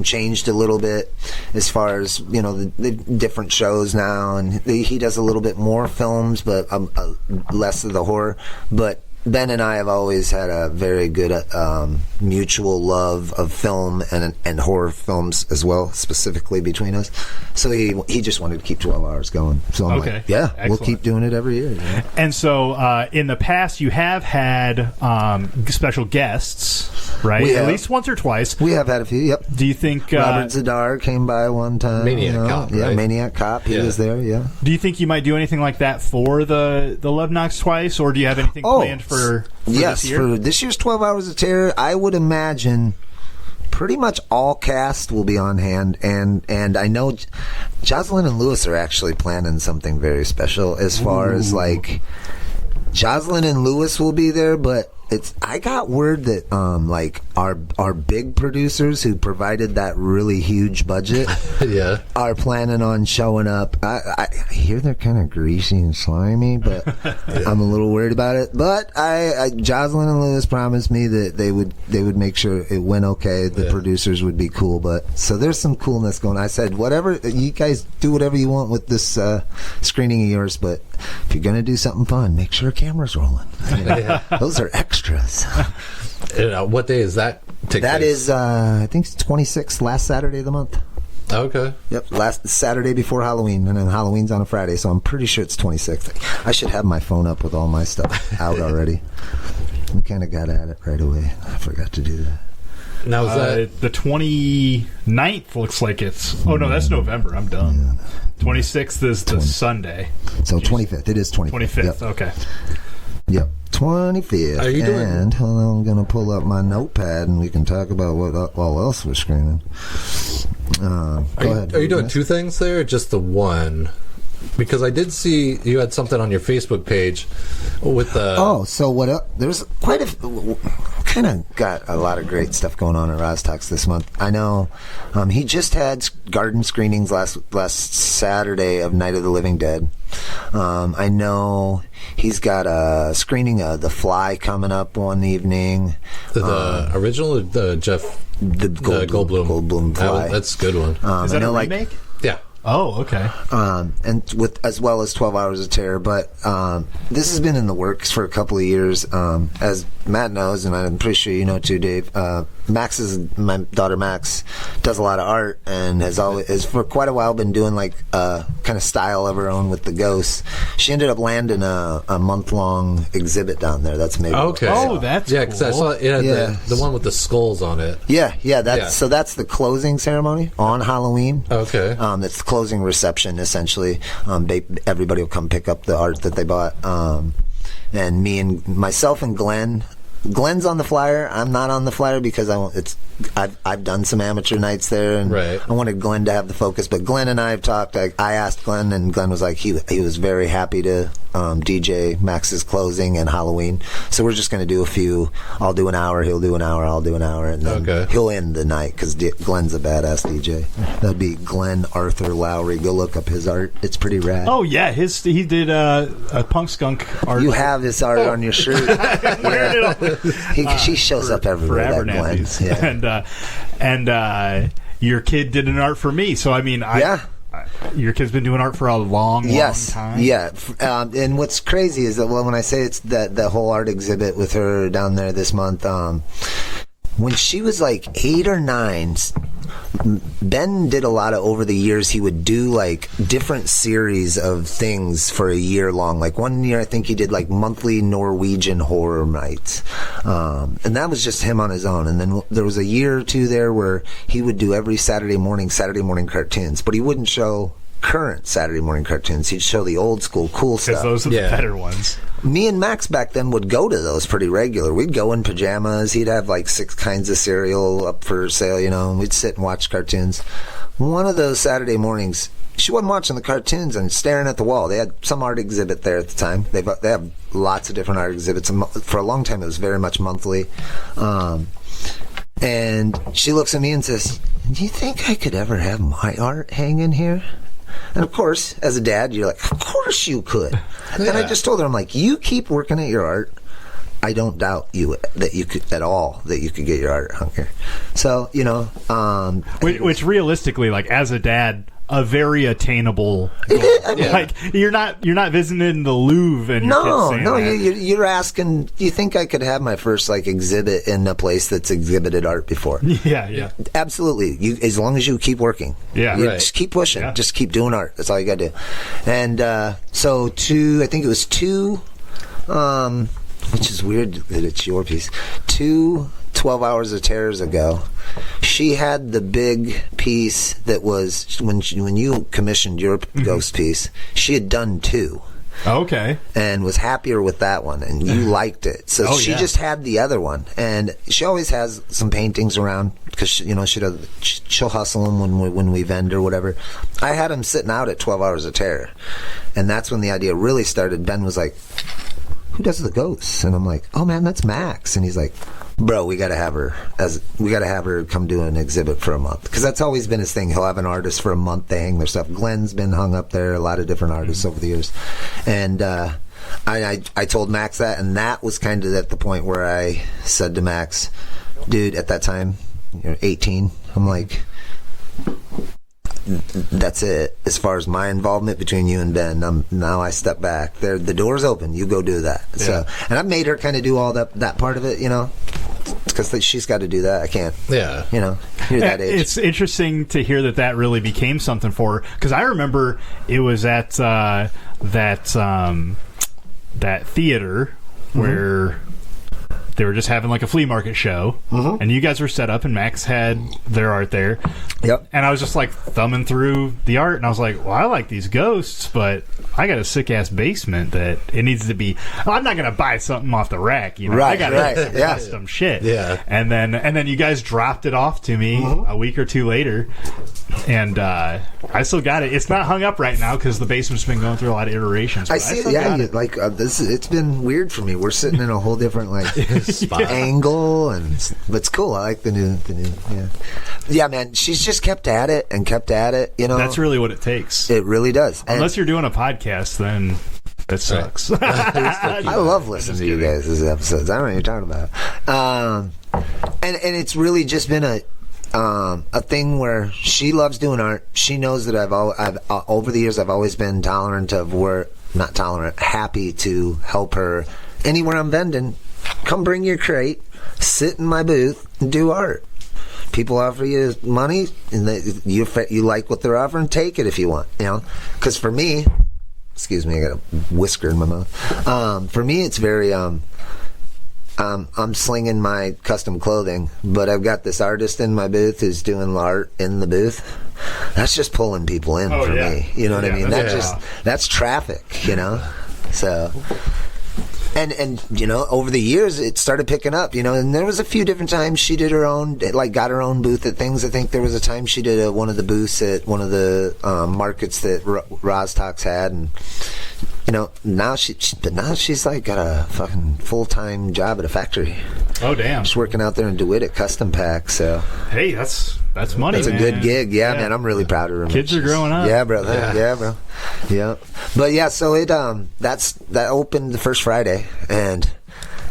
changed a little bit as far as the different shows now, and he does a little bit more films, but less of the horror. But Ben and I have always had a very good mutual love of film and horror films as well, specifically between us. So he just wanted to keep 12 hours going. So I'm like, yeah, excellent. We'll keep doing it every year. And so in the past, you have had special guests, right? At least once or twice. We have had a few, yep. Do you think... Robert Zadar came by one time. Maniac Cop, Yeah, right? Maniac Cop. He was there, yeah. Do you think you might do anything like that for the Love Knocks twice, or do you have anything planned for yes, this year? For this year's 12 Hours of Terror, I would imagine pretty much all cast will be on hand, and I know Jocelyn and Lewis are actually planning something very special as far as like Jocelyn and Lewis will be there, but I got word that like our big producers who provided that really huge budget are planning on showing up. I hear they're kind of greasy and slimy, but I'm a little worried about it. But Jocelyn and Lewis promised me that they would make sure it went okay. The producers would be cool, but so there's some coolness going on. I said, whatever, you guys do whatever you want with this screening of yours, but if you're gonna do something fun, make sure a camera's rolling. Those are extras. What day is that? That is, I think it's 26th, last Saturday of the month. Okay. Yep, last Saturday before Halloween, and then Halloween's on a Friday, so I'm pretty sure it's 26th. I should have my phone up with all my stuff out already. We kind of got at it right away. I forgot to do that. Now is that the 29th? Looks like it's. Oh no, that's November. I'm done. 26th is the Sunday. So 25th. It is 25th. 25th. Yep. Okay. Yep. 25th. Are you doing? And hold on, I'm going to pull up my notepad and we can talk about what all else we're screening. Go ahead. Are you doing two things there, or just the one? Because I did see you had something on your Facebook page with the. So what? There's quite a. Kind of got a lot of great stuff going on at Roztalks this month. I know he just had garden screenings last Saturday of Night of the Living Dead. I know he's got a screening of The Fly coming up one evening. The original or the Jeff? The Goldblum Fly. That's a good one. Is that a remake? Yeah. Oh, okay. And with as well as 12 Hours of Terror, but this has been in the works for a couple of years. As Matt knows, and I'm pretty sure you know too, Dave. My daughter Max does a lot of art and has for quite a while been doing like kind of style of her own with the ghosts. She ended up landing a month-long exhibit down there. That's maybe okay. Oh, that's because I saw it had the one with the skulls on it. So that's the closing ceremony on Halloween. Okay, that's the closing reception essentially. Everybody will come pick up the art that they bought, and me and myself and Glenn's on the flyer. I'm not on the flyer because I've done some amateur nights there, and I wanted Glenn to have the focus. But Glenn and I have talked. I asked Glenn, and Glenn was like he was very happy to DJ Max's closing and Halloween. So we're just going to do a few. I'll do an hour, he'll do an hour, I'll do an hour, and then he'll end the night because Glenn's a badass DJ. That'd be Glenn Arthur Lowry. Go look up his art. It's pretty rad. Oh yeah, he did a Punk Skunk art. You have his art on your shirt. She shows up everywhere. That Glenn. Yeah. And your kid did an art for me. So I mean, your kid's been doing art for a long time. Yeah. And what's crazy is that when I say it's the whole art exhibit with her down there this month, when she was like 8 or 9, Ben did a lot of, over the years, he would do like different series of things for a year long. Like one year, I think he did like monthly Norwegian horror nights. And that was just him on his own. And then there was a year or two there where he would do every Saturday morning cartoons, but he wouldn't show current Saturday morning cartoons. He'd show the old school cool stuff. Because those are the better ones. Me and Max back then would go to those pretty regular. We'd go in pajamas. He'd have like 6 kinds of cereal up for sale, and we'd sit and watch cartoons. One of those Saturday mornings, she wasn't watching the cartoons and staring at the wall. They had some art exhibit there at the time. They have lots of different art exhibits. For a long time, it was very much monthly. And she looks at me and says, "Do you think I could ever have my art hanging here?" And of course, as a dad, you're like, of course you could. And I just told her, I'm like, you keep working at your art. I don't doubt that you could get your art hung here. So, which realistically, like as a dad, a very attainable goal. Like you're not visiting the Louvre and you're asking, do you think I could have my first like exhibit in a place that's exhibited art before? Yeah. Absolutely. As long as you keep working. Just keep pushing. Yeah. Just keep doing art. That's all you got to do. And I think it was 2, which is weird that it's your piece, 12 Hours of Terrors ago, she had the big piece that was when you commissioned your ghost piece, she had done 2. Okay. And was happier with that one, and you liked it. So she just had the other one, and she always has some paintings around because she'll hustle them when we vend or whatever. I had them sitting out at 12 Hours of Terror, and that's when the idea really started. Ben was like, "Who does the ghosts?" And I'm like, "Oh man, that's Max." And he's like, "Bro, we gotta have her come do an exhibit for a month," because that's always been his thing. He'll have an artist for a month. They hang their stuff. Glenn's been hung up there. A lot of different artists over the years, and I told Max that, and that was kind of at the point where I said to Max, "Dude, at that time, you're 18. I'm like, that's it. As far as my involvement between you and Ben, now I step back. The door's open. You go do that." Yeah. So, and I've made her kind of do all that part of it, because she's got to do that. I can't. Yeah. You're that age. It's interesting to hear that really became something for her, because I remember it was at that theater where they were just having like a flea market show, and you guys were set up, and Max had their art there. Yep. And I was just like thumbing through the art, and I was like, well, I like these ghosts, but I got a sick ass basement that it needs to be. I'm not gonna buy something off the rack, Right. I got custom shit. Yeah. And then you guys dropped it off to me a week or 2 later, and I still got it. It's not hung up right now because the basement's been going through a lot of iterations. I see. This. It's been weird for me. We're sitting in a whole different angle, but it's cool. I like the new. Yeah, man. She's just kept at it. That's really what it takes. It really does. Unless you're doing a podcast, then that sucks. I love listening to you guys' episodes. I don't know what you're talking about. And it's really just been a thing where she loves doing art. She knows that I've over the years I've always been happy to help her anywhere I'm vending. Come bring your crate, sit in my booth, and do art. People offer you money, and you like what they're offering, take it if you want. Because for me, excuse me, I got a whisker in my mouth. For me, it's very I'm slinging my custom clothing, but I've got this artist in my booth who's doing art in the booth. That's just pulling people in me. You know what I mean? That's traffic. So. And you know, over the years it started picking up, you know, and there was a few different times she did her own, like got her own booth at things. I think there was a time she did one of the booths at one of the markets that Roztalks had, and you know, now she's like got a fucking full-time job at a factory. Oh damn. She's working out there in DeWitt at Custom Pack, so hey, that's money. It's a good gig. Yeah, man, I'm really proud of her. Kids are growing up. Yeah, bro. Yeah, bro. Yeah. But yeah, so it that opened the first Friday, and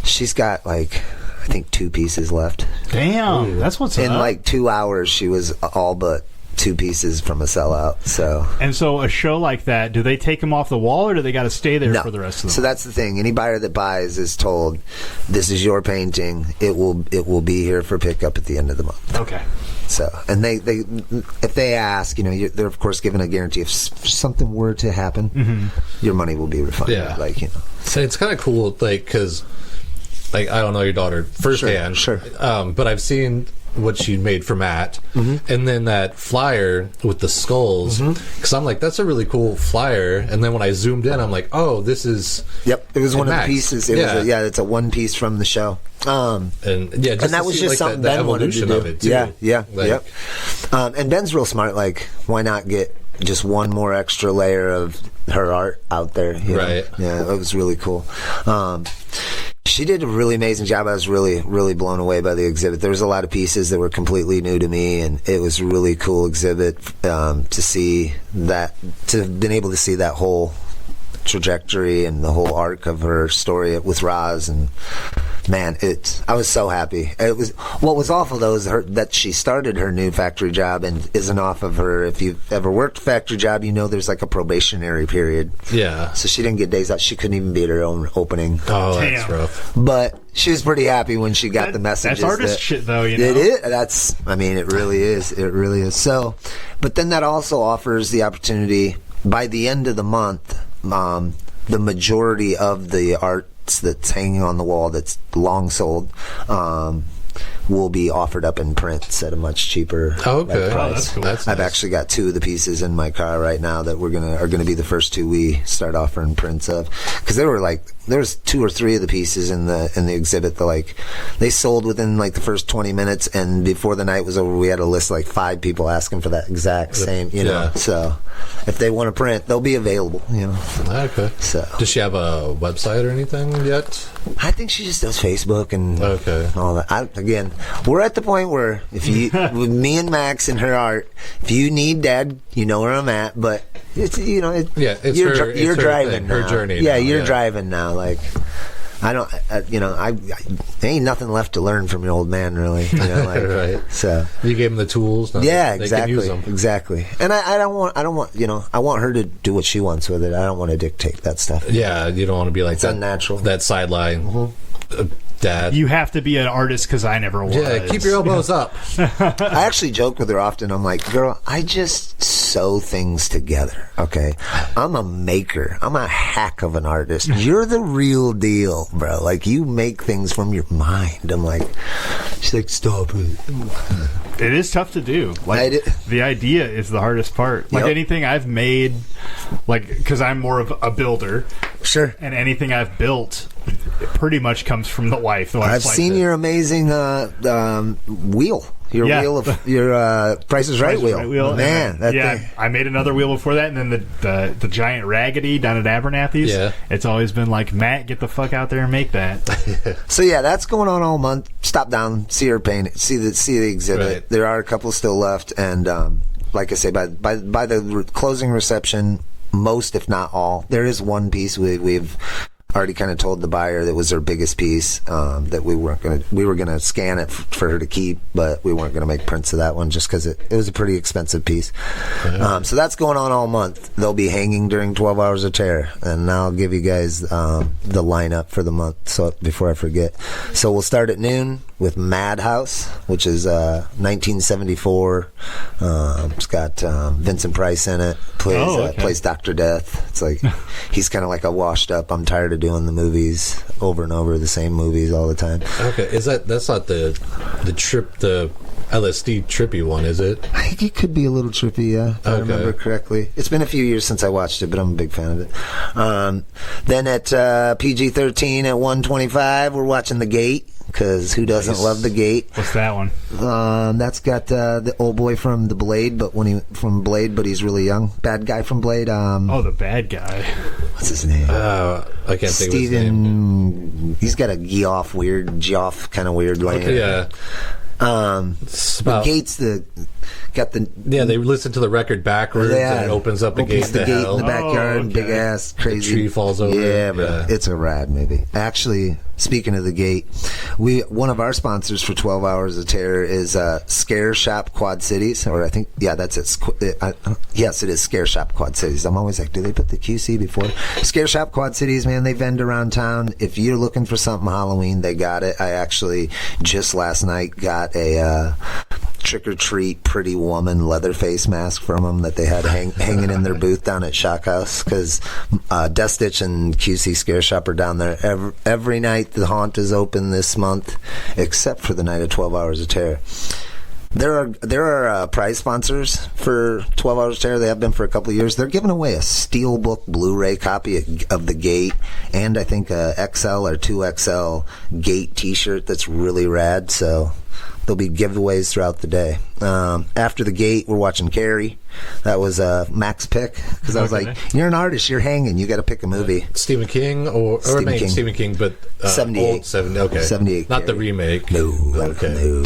she's got like I think 2 pieces left. Damn, that's what's in up. like 2 hours. She was all but 2 pieces from a sellout. So a show like that, do they take them off the wall, or do they got to stay there for the rest of the month? So that's the thing. Any buyer that buys is told, "This is your painting. It will be here for pickup at the end of the month." Okay. So, and they if they ask, you know, they're of course given a guarantee. If something were to happen, your money will be refunded. Yeah. Like, you know. So it's kind of cool, like, because, like, I don't know your daughter firsthand. Sure. But I've seen what she made for Matt, and then that flyer with the skulls, because I'm like, that's a really cool flyer, and then when I zoomed in, I'm like, oh, this is Yep, it was one Max. of the pieces. It's a one piece from the show. And yeah, just and that to was see, just like, something the Ben wanted to evolution do. of it too. Yeah, Like, yep. And Ben's real smart. Like, why not get just one more extra layer of her art out there? You know? Right. Yeah, it was really cool. She did a really amazing job. I was really, really blown away by the exhibit. There was a lot of pieces that were completely new to me, and it was a really cool exhibit to see that, to have been able to see that whole trajectory and the whole arc of her story with Roz. And man, I was so happy. It was, what was awful though is that she started her new factory job and isn't off of her. If you've ever worked a factory job, you know there's like a probationary period. Yeah. So she didn't get days out. She couldn't even be at her own opening. Oh, Damn. that's rough. But she was pretty happy when she got the messages. That's artist shit, though, you know? It is. I mean, it really is. It really is. So, but then that also offers the opportunity, by the end of the month, the majority of the arts that's hanging on the wall that's long sold will be offered up in prints at a much cheaper Okay. price. Oh, that's cool. That's I've nice. actually got 2 of the pieces in my car right now that are gonna be the first 2 we start offering prints of, because there's 2 or 3 of the pieces in the exhibit that, like, they sold within like the first 20 minutes, and before the night was over we had a list like 5 people asking for that exact same, you know. Yeah. So if they want to print, they'll be available, you know. Okay. So Does she have a website or anything yet? I think she just does Facebook and Okay. all that. Again, we're at the point where if you, with me and Max and her art, if you need Dad, you know where I'm at. But it's, you know, It's you're her, you're it's driving thing, now. her journey. Yeah, now, you're driving now. Like, I don't, you know, I there ain't nothing left to learn from your old man, really. You know, like, Right. So. You gave them the tools. Now Yeah, they can use exactly, them. exactly. And I don't want, you know, I want her to do what she wants with it. I don't want to dictate that stuff. Yeah, you don't want to be like It's that. unnatural. That sideline dad. You have to be an artist because I never was. Yeah, keep your elbows up. I actually joke with her often. I'm like, girl, I just sew things together, okay? I'm a maker. I'm a hack of an artist. You're the real deal, bro. Like, you make things from your mind. I'm like, she's like, stop it. It is tough to do. Like, the idea is the hardest part. Like, Yep. anything I've made, like, because I'm more of a builder, Sure. and anything I've built, it pretty much comes from the wife. The I've wife's like, seen your amazing wheel. Your Yeah. wheel of your Price is Right wheel. Man, that yeah, thing. I made another wheel before that, and then the giant Raggedy down at Abernathy's. Yeah. It's always been like, Matt, get the fuck out there and make that. So yeah, that's going on all month. Stop down, see her paint, see the exhibit. Right. There are a couple still left, and like I say, by the closing reception, most if not all, there is one piece we've already kind of told the buyer that was her biggest piece, that we were gonna scan it for her to keep, but we weren't gonna make prints of that one just because it was a pretty expensive piece. So that's going on all month. They'll be hanging during 12 Hours of Terror, and I'll give you guys the lineup for the month. So before I forget, so we'll start at noon. with Madhouse, which is 1974. It's got Vincent Price in it. Plays Dr. Death. It's like he's kind of like a washed up. I'm tired of doing the movies over and over, the same movies all the time. Okay, that's not the LSD trippy one, is it? I think it could be a little trippy, yeah, if I remember correctly. It's been a few years since I watched it, but I'm a big fan of it. Then at PG-13 at 125, we're watching The Gate, because who doesn't love The Gate? What's that one? That's got the old boy from The Blade, but but he's really young. Bad guy from Blade. The bad guy. What's his name? I can't think of his name. He's got a Geoff kind of weird name. Okay, yeah. The Gate's they listen to the record backwards and it opens up a gate the gate in the backyard, big ass crazy the tree falls over. Yeah, it's a rad movie. Actually, speaking of The Gate, one of our sponsors for 12 Hours of Terror is Scare Shop Quad Cities, or I think that's it. Yes, it is Scare Shop Quad Cities. I'm always like, do they put the QC before? Scare Shop Quad Cities, man, they vend around town. If you're looking for something Halloween, they got it. I actually just last night got a Trick or Treat Pretty Woman Leatherface mask from them that they had hanging in their booth down at Shock House, because Death Stitch and QC Scare Shop are down there every night. The haunt is open this month, except for the night of 12 Hours of Terror. There are prize sponsors for 12 Hours of Terror. They have been for a couple of years. They're giving away a Steelbook Blu-ray copy of The Gate, and I think a XL or 2XL Gate t-shirt that's really rad. So there'll be giveaways throughout the day. After The Gate, we're watching Carrie. That was Mac's pick, because I was like, you're an artist, you're hanging, you got to pick a movie. Stephen King Stephen King, but 78. Old 70. Okay, 78. Not Carrie. the remake. No. Okay.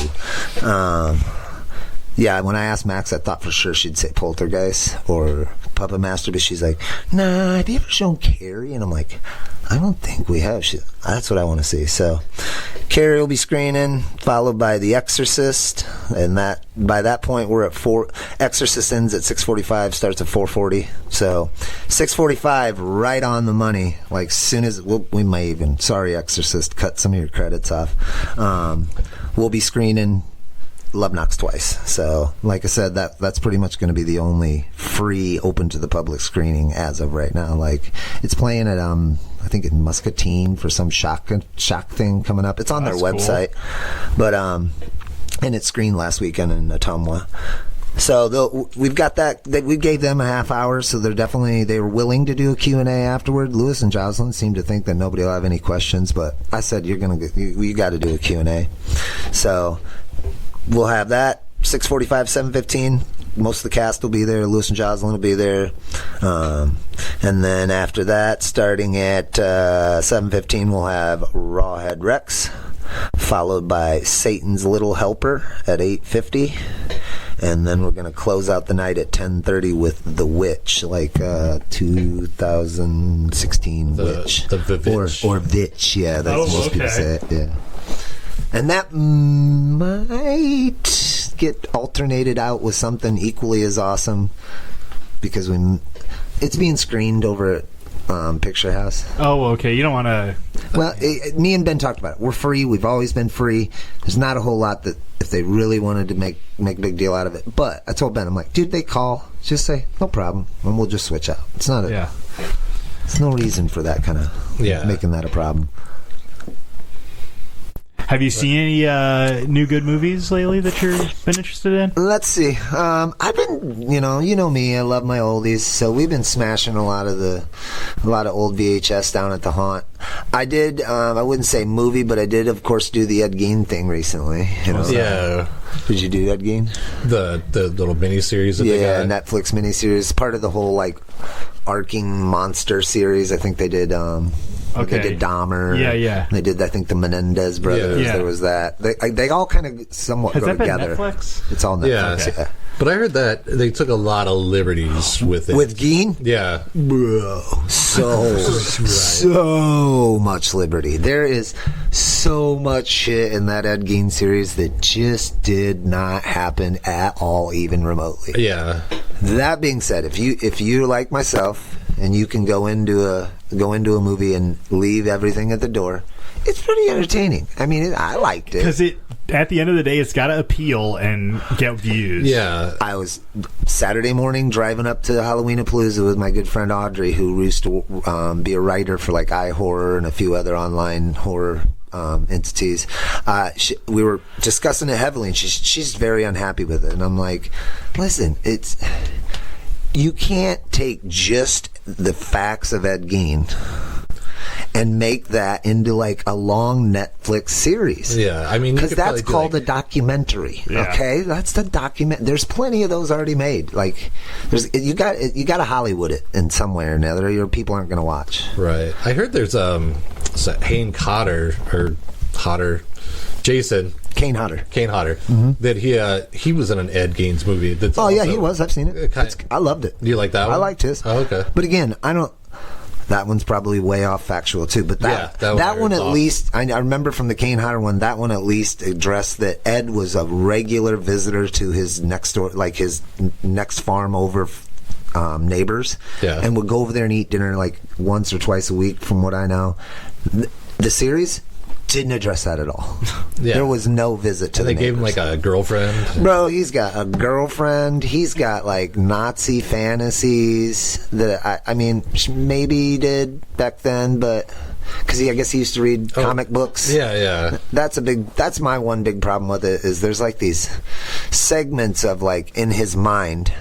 No. Yeah, when I asked Max, I thought for sure she'd say Poltergeist or Puppet Master, but she's like, nah, have you ever shown Carrie? And I'm like, I don't think we have. That's what I want to see. So Carrie will be screening, followed by The Exorcist, and by that point we're at 4. Exorcist ends at 6:45, starts at 4:40. So 6:45, right on the money. Like soon as we may even, sorry Exorcist, cut some of your credits off. We'll be screening Love Knocks Twice. So like I said, that's pretty much going to be the only free open to the public screening as of right now. Like it's playing at I think in Muscatine for some shock thing coming up. It's on their website. Cool. But and it screened last weekend in Ottumwa. So we've got that. We gave them a half hour, so they were willing to do a Q&A afterward. Lewis and Jocelyn seem to think that nobody will have any questions, but I said you got to do a Q&A. So we'll have that. 6:45, 7:15. Most of the cast will be there. Lewis and Jocelyn will be there. And then after that, starting at 7:15, we'll have Rawhead Rex, followed by Satan's Little Helper at 8:50. And then we're going to close out the night at 10:30 with The Witch, like 2016 Witch. The Vivitch. Or Vitch, yeah. That's most people say it, yeah. And that might get alternated out with something equally as awesome, because it's being screened over at Picture House. Oh, okay. You don't want to... Well, me and Ben talked about it. We're free. We've always been free. There's not a whole lot that if they really wanted to make a big deal out of it. But I told Ben, I'm like, dude, they call. Just say, no problem. And we'll just switch out. It's not There's no reason for that kind of making that a problem. Have you seen any new good movies lately that you've been interested in? Let's see. I've been, you know me, I love my oldies, so we've been smashing a lot of old VHS down at the Haunt. I did, I wouldn't say movie, but I did, of course, do the Ed Gein thing recently. Yeah. Did you do Ed Gein? The little miniseries that they got? Yeah, Netflix miniseries, part of the whole, like, arcing monster series. I think they did, they did Dahmer. Yeah. They did, I think, the Menendez brothers. Yeah. There was that. They all kind of somewhat Has go that together. Been Netflix? It's all Netflix, yeah. But I heard that they took a lot of liberties with it. With Gein? Yeah. Bro, so much liberty. There is so much shit in that Ed Gein series that just did not happen at all, even remotely. Yeah. That being said, if you like myself and you can go into a movie and leave everything at the door, it's pretty entertaining. I mean, I liked it. Because at the end of the day, it's got to appeal and get views. Yeah. I was Saturday morning driving up to Halloween-a-Palooza with my good friend Audrey, who used to be a writer for like iHorror and a few other online horror entities. We were discussing it heavily, and she's very unhappy with it. And I'm like, listen, you can't take just the facts of Ed Gein and make that into like a long Netflix series. Yeah, I mean, because that's called a documentary. Yeah. Okay, that's the document. There's plenty of those already made. Like, you got to Hollywood it in some way or another, or your people aren't going to watch. Right. I heard there's Hayne Cotter or Hodder, Jason. Kane Hodder. That he was in an Ed Gein's movie. That's yeah, he was. I've seen it. I loved it. Do you like that one? I liked his. Oh, okay. But again, I don't. That one's probably way off factual too. But that one at least, I remember from the Kane Hodder one, that one at least addressed that Ed was a regular visitor to his next door, like his next farm over neighbors, and would go over there and eat dinner like once or twice a week, from what I know. The series didn't address that at all. Yeah. There was no visit to the neighbors. They gave him like a girlfriend. Bro, he's got a girlfriend. He's got like Nazi fantasies that I mean, maybe he did back then, but because I guess he used to read comic books. Yeah. That's my one big problem with it, is there's like these segments of like in his mind,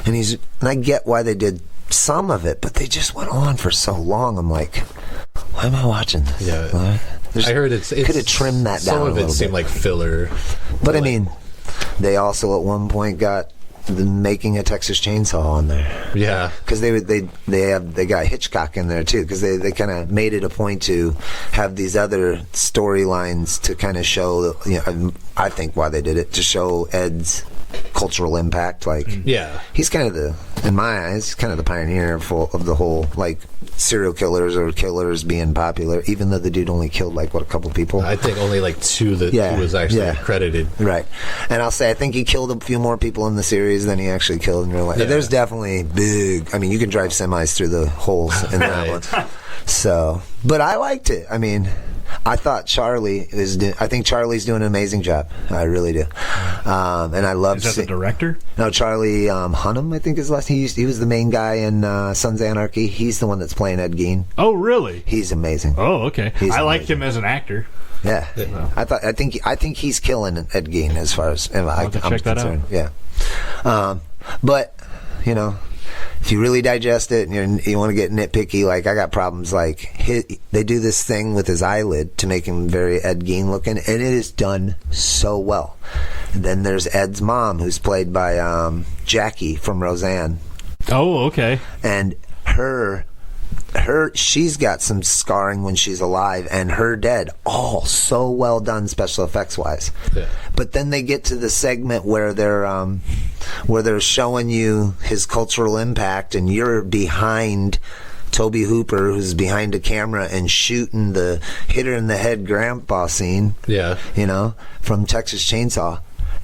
and I get why they did some of it, but they just went on for so long. I'm like, why am I watching this? Yeah. I heard it's could have trimmed that down a little bit. Some of it seemed like filler. But I mean, they also at one point got the making a Texas Chainsaw on there. Yeah. Because they got Hitchcock in there too, because they kind of made it a point to have these other storylines to kind of show, I think why they did it, to show Ed's cultural impact. Like, he's kind of in my eyes, he's kind of the pioneer of the whole like serial killers or killers being popular, even though the dude only killed like a couple people. I think only like two that he was actually credited. Right. And I'll say I think he killed a few more people in the series than he actually killed in real life. There's definitely big, I mean, you can drive semis through the holes in that one. So, but I liked it. I mean, I thought I think Charlie's doing an amazing job. I really do. And I love. Is that the director? No, Charlie Hunnam, I think is last. He was the main guy in Sons of Anarchy. He's the one that's playing Ed Gein. Oh, really? He's amazing. Oh, okay. I liked him as an actor. Yeah. I think he's killing Ed Gein as far as I'm check that concerned. out. Yeah. But if you really digest it and you want to get nitpicky, like I got problems, like they do this thing with his eyelid to make him very Ed Gein looking, and it is done so well. And then there's Ed's mom, who's played by Jackie from Roseanne. Oh, okay. And she's got some scarring when she's alive, and her dead. All so well done special effects wise. Yeah. But then they get to the segment where they're showing you his cultural impact, and you're behind Toby Hooper, who's behind a camera and shooting the hit her in the head grandpa scene. Yeah. From Texas Chainsaw.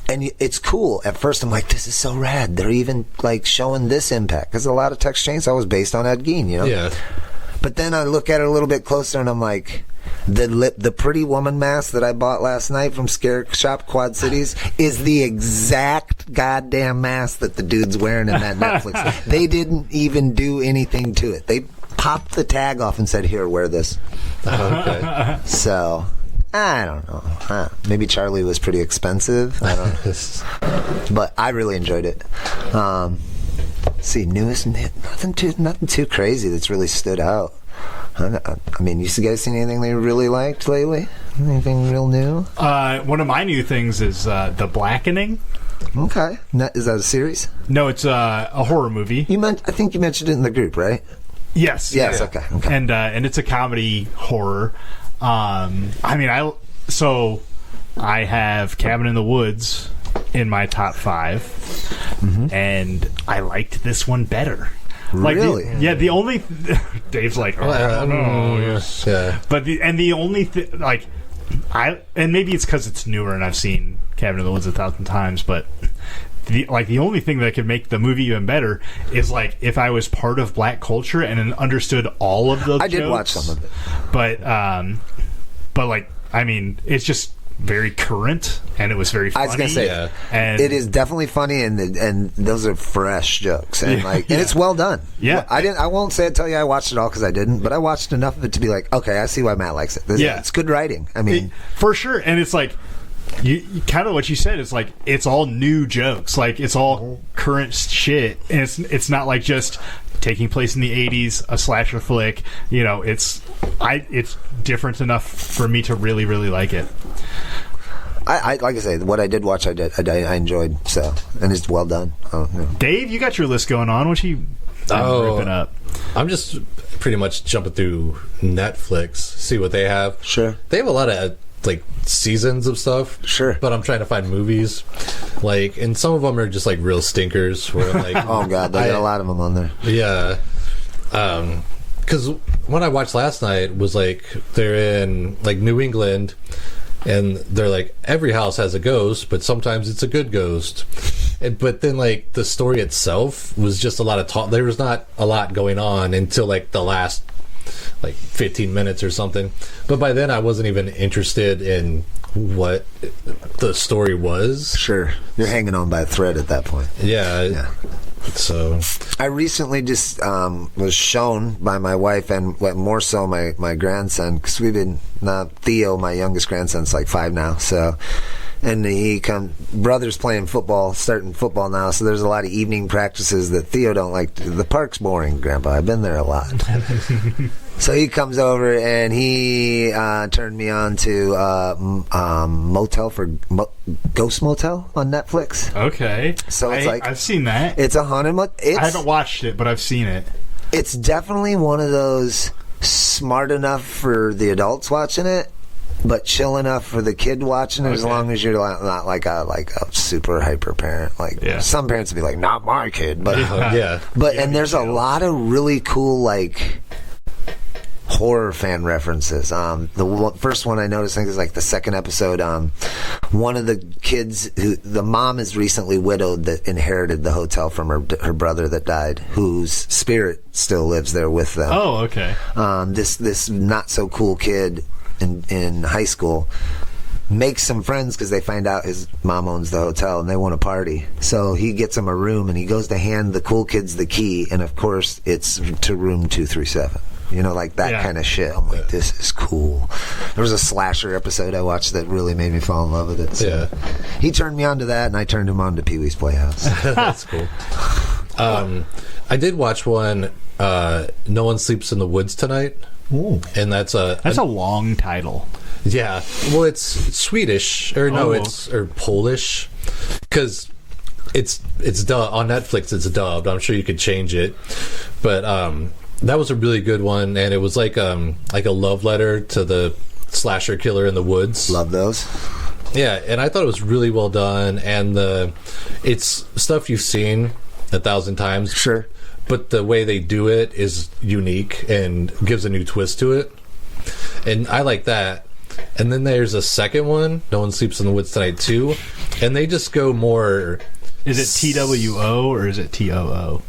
And it's cool. At first, I'm like, this is so rad. They're even like showing this impact, because a lot of Texas Chainsaw was based on Ed Gein, Yeah. But then I look at it a little bit closer, and I'm like, the Pretty Woman mask that I bought last night from Scare Shop Quad Cities is the exact goddamn mask that the dude's wearing in that Netflix. They didn't even do anything to it. They popped the tag off and said, "Here, wear this." Okay. So. I don't know. Maybe Charlie was pretty expensive. I don't know. But I really enjoyed it. See, newest, nothing too crazy that's really stood out. I mean, you guys seen anything they really liked lately? Anything real new? One of my new things is The Blackening. Okay. Is that a series? No, it's a horror movie. I think you mentioned it in the group, right? Yes. Yes. Yeah. Okay. And it's a comedy horror. I have Cabin in the Woods in my top 5, and I liked this one better. Really? The only Dave's like, yeah. But the only thing, like, and maybe it's because it's newer and I've seen Cabin in the Woods 1,000 times, but the only thing that could make the movie even better is like if I was part of black culture and understood all of those. I did watch some of it, but like, I mean, it's just very current, and it was very funny. I was gonna say, and it is definitely funny, and those are fresh jokes, and and it's well done. Yeah, I won't tell you I watched it all because I didn't, but I watched enough of it to be like, okay, I see why Matt likes it. It's good writing. I mean, for sure, and it's like. You kind of what you said. It's like it's all new jokes. Like it's all current shit, and it's not like just taking place in the 80s, a slasher flick. You know, it's different enough for me to really, really like it. I like I say, what I did watch, I enjoyed. So, and it's well done. Dave, you got your list going on. What you ripping up? I'm just pretty much jumping through Netflix, see what they have. Sure, they have a lot of like seasons of stuff. Sure, but I'm trying to find movies, like, and some of them are just like real stinkers. Where like, oh god, they got a lot of them on there. Yeah, because what I watched last night was like they're in like New England, and they're like every house has a ghost, but sometimes it's a good ghost. But then like the story itself was just a lot of talk. There was not a lot going on until like the last like 15 minutes or something. But by then I wasn't even interested in what the story was. Sure. You're hanging on by a thread at that point. Yeah. So I recently just was shown by my wife, and more so my grandson, because we've been Theo, my youngest grandson's like 5 now, so. And brother's playing football, starting football now, so there's a lot of evening practices that Theo don't like. The park's boring, Grandpa. I've been there a lot. So he comes over, and he turned me on to Ghost Motel on Netflix. Okay. So it's I've seen that. It's a haunted motel. I haven't watched it, but I've seen it. It's definitely one of those smart enough for the adults watching it, but chill enough for the kid watching it, as long as you're not like a super hyper parent. Like some parents would be like, "Not my kid," but and there's a lot of really cool like horror fan references. The first one I noticed, I think, is like the second episode. One of the kids, the mom is recently widowed, that inherited the hotel from her brother that died, whose spirit still lives there with them. Oh, okay. This not so cool kid in high school makes some friends because they find out his mom owns the hotel and they want to party. So he gets them a room, and he goes to hand the cool kids the key, and of course it's to room 237. You know, like that kind of shit. I'm like, this is cool. There was a slasher episode I watched that really made me fall in love with it. So he turned me on to that, and I turned him on to Pee-wee's Playhouse. That's cool. I did watch one, No One Sleeps in the Woods Tonight. Ooh. And that's a long title. Yeah. Well, it's Swedish, or or Polish, because it's on Netflix. It's dubbed. I'm sure you could change it, but that was a really good one, and it was like a love letter to the slasher killer in the woods. Love those. Yeah, and I thought it was really well done, and it's stuff you've seen 1,000 times. Sure. But the way they do it is unique and gives a new twist to it. And I like that. And then there's a second one, No One Sleeps in the Woods Tonight 2. And they just go more... Is it TWO or is it TOO?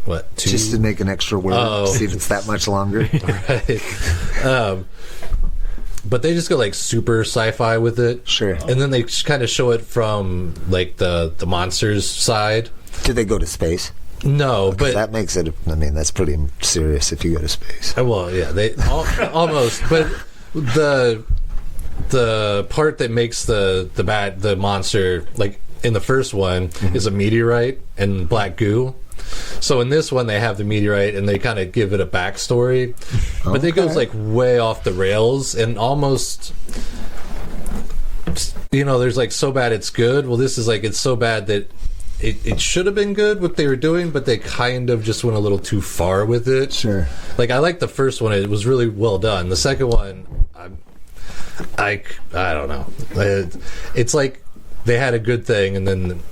What? Just to make an extra word. See if it's that much longer. Right. But they just go like super sci-fi with it. Sure. And then they just kind of show it from like the monsters side. Did they go to space? No, but that makes it. I mean, that's pretty serious if you go to space. Well, yeah, they almost. But the part that makes the monster, like in the first one, is a meteorite and black goo. So in this one, they have the meteorite and they kind of give it a backstory, but it goes like way off the rails and almost. There's like so bad it's good. Well, this is like it's so bad that. It should have been good what they were doing, but they kind of just went a little too far with it. Sure. Like I liked the first one; it was really well done. The second one, I don't know. It's like they had a good thing, and then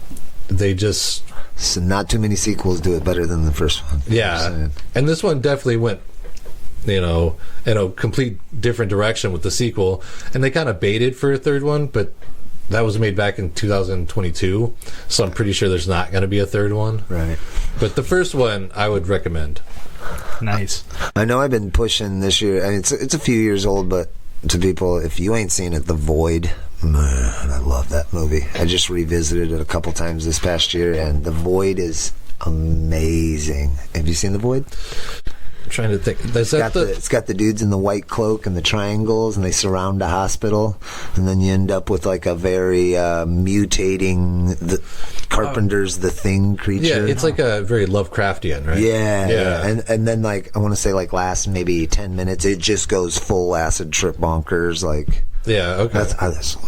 they just. So not too many sequels do it better than the first one. Yeah, and this one definitely went, in a complete different direction with the sequel, and they kind of baited for a third one, but. That was made back in 2022, so I'm pretty sure there's not going to be a third one. Right. But the first one, I would recommend. Nice. I know I've been pushing this year. I mean, it's a few years old, but to people, if you ain't seen it, The Void. Man, I love that movie. I just revisited it a couple times this past year, and The Void is amazing. Have you seen The Void? I'm trying to think. It's got the dudes in the white cloak and the triangles, and they surround a hospital, and then you end up with like a very mutating Carpenter's The Thing creature. Yeah, it's like a very Lovecraftian, right? Yeah. And then like I want to say like last maybe 10 minutes, it just goes full acid trip bonkers. Like yeah, okay. I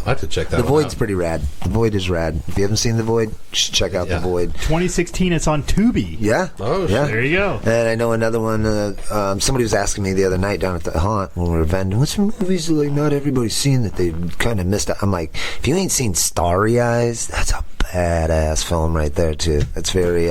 have to check that. The Void's pretty rad. The Void is rad. If you haven't seen The Void, you should check out The Void. 2016, it's on Tubi. Yeah. Oh, yeah. There you go. And I know another one. Somebody was asking me the other night down at the Haunt when we were vending, what's some movies that like not everybody's seen that they kind of missed out? I'm like, if you ain't seen Starry Eyes, that's a badass film right there too. It's very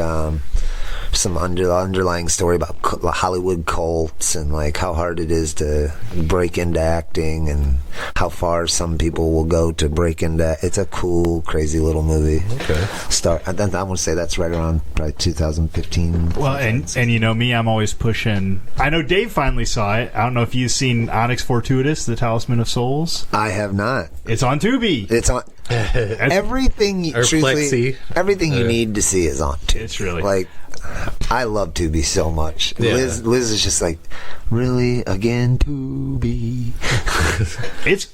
some underlying story about Hollywood cults and like how hard it is to break into acting and how far some people will go to break into. It's a cool, crazy little movie. Okay. I want to say that's right around probably 2015. Well, and you know me, I'm always pushing. I know Dave finally saw it. I don't know if you've seen Onyx Fortuitous, The Talisman of Souls. I have not. It's on Tubi. It's on. Everything. Truthfully, everything you need to see is on Tubi. It's really like. I love Tubi so much. Yeah. Liz is just like, really again Tubi. It's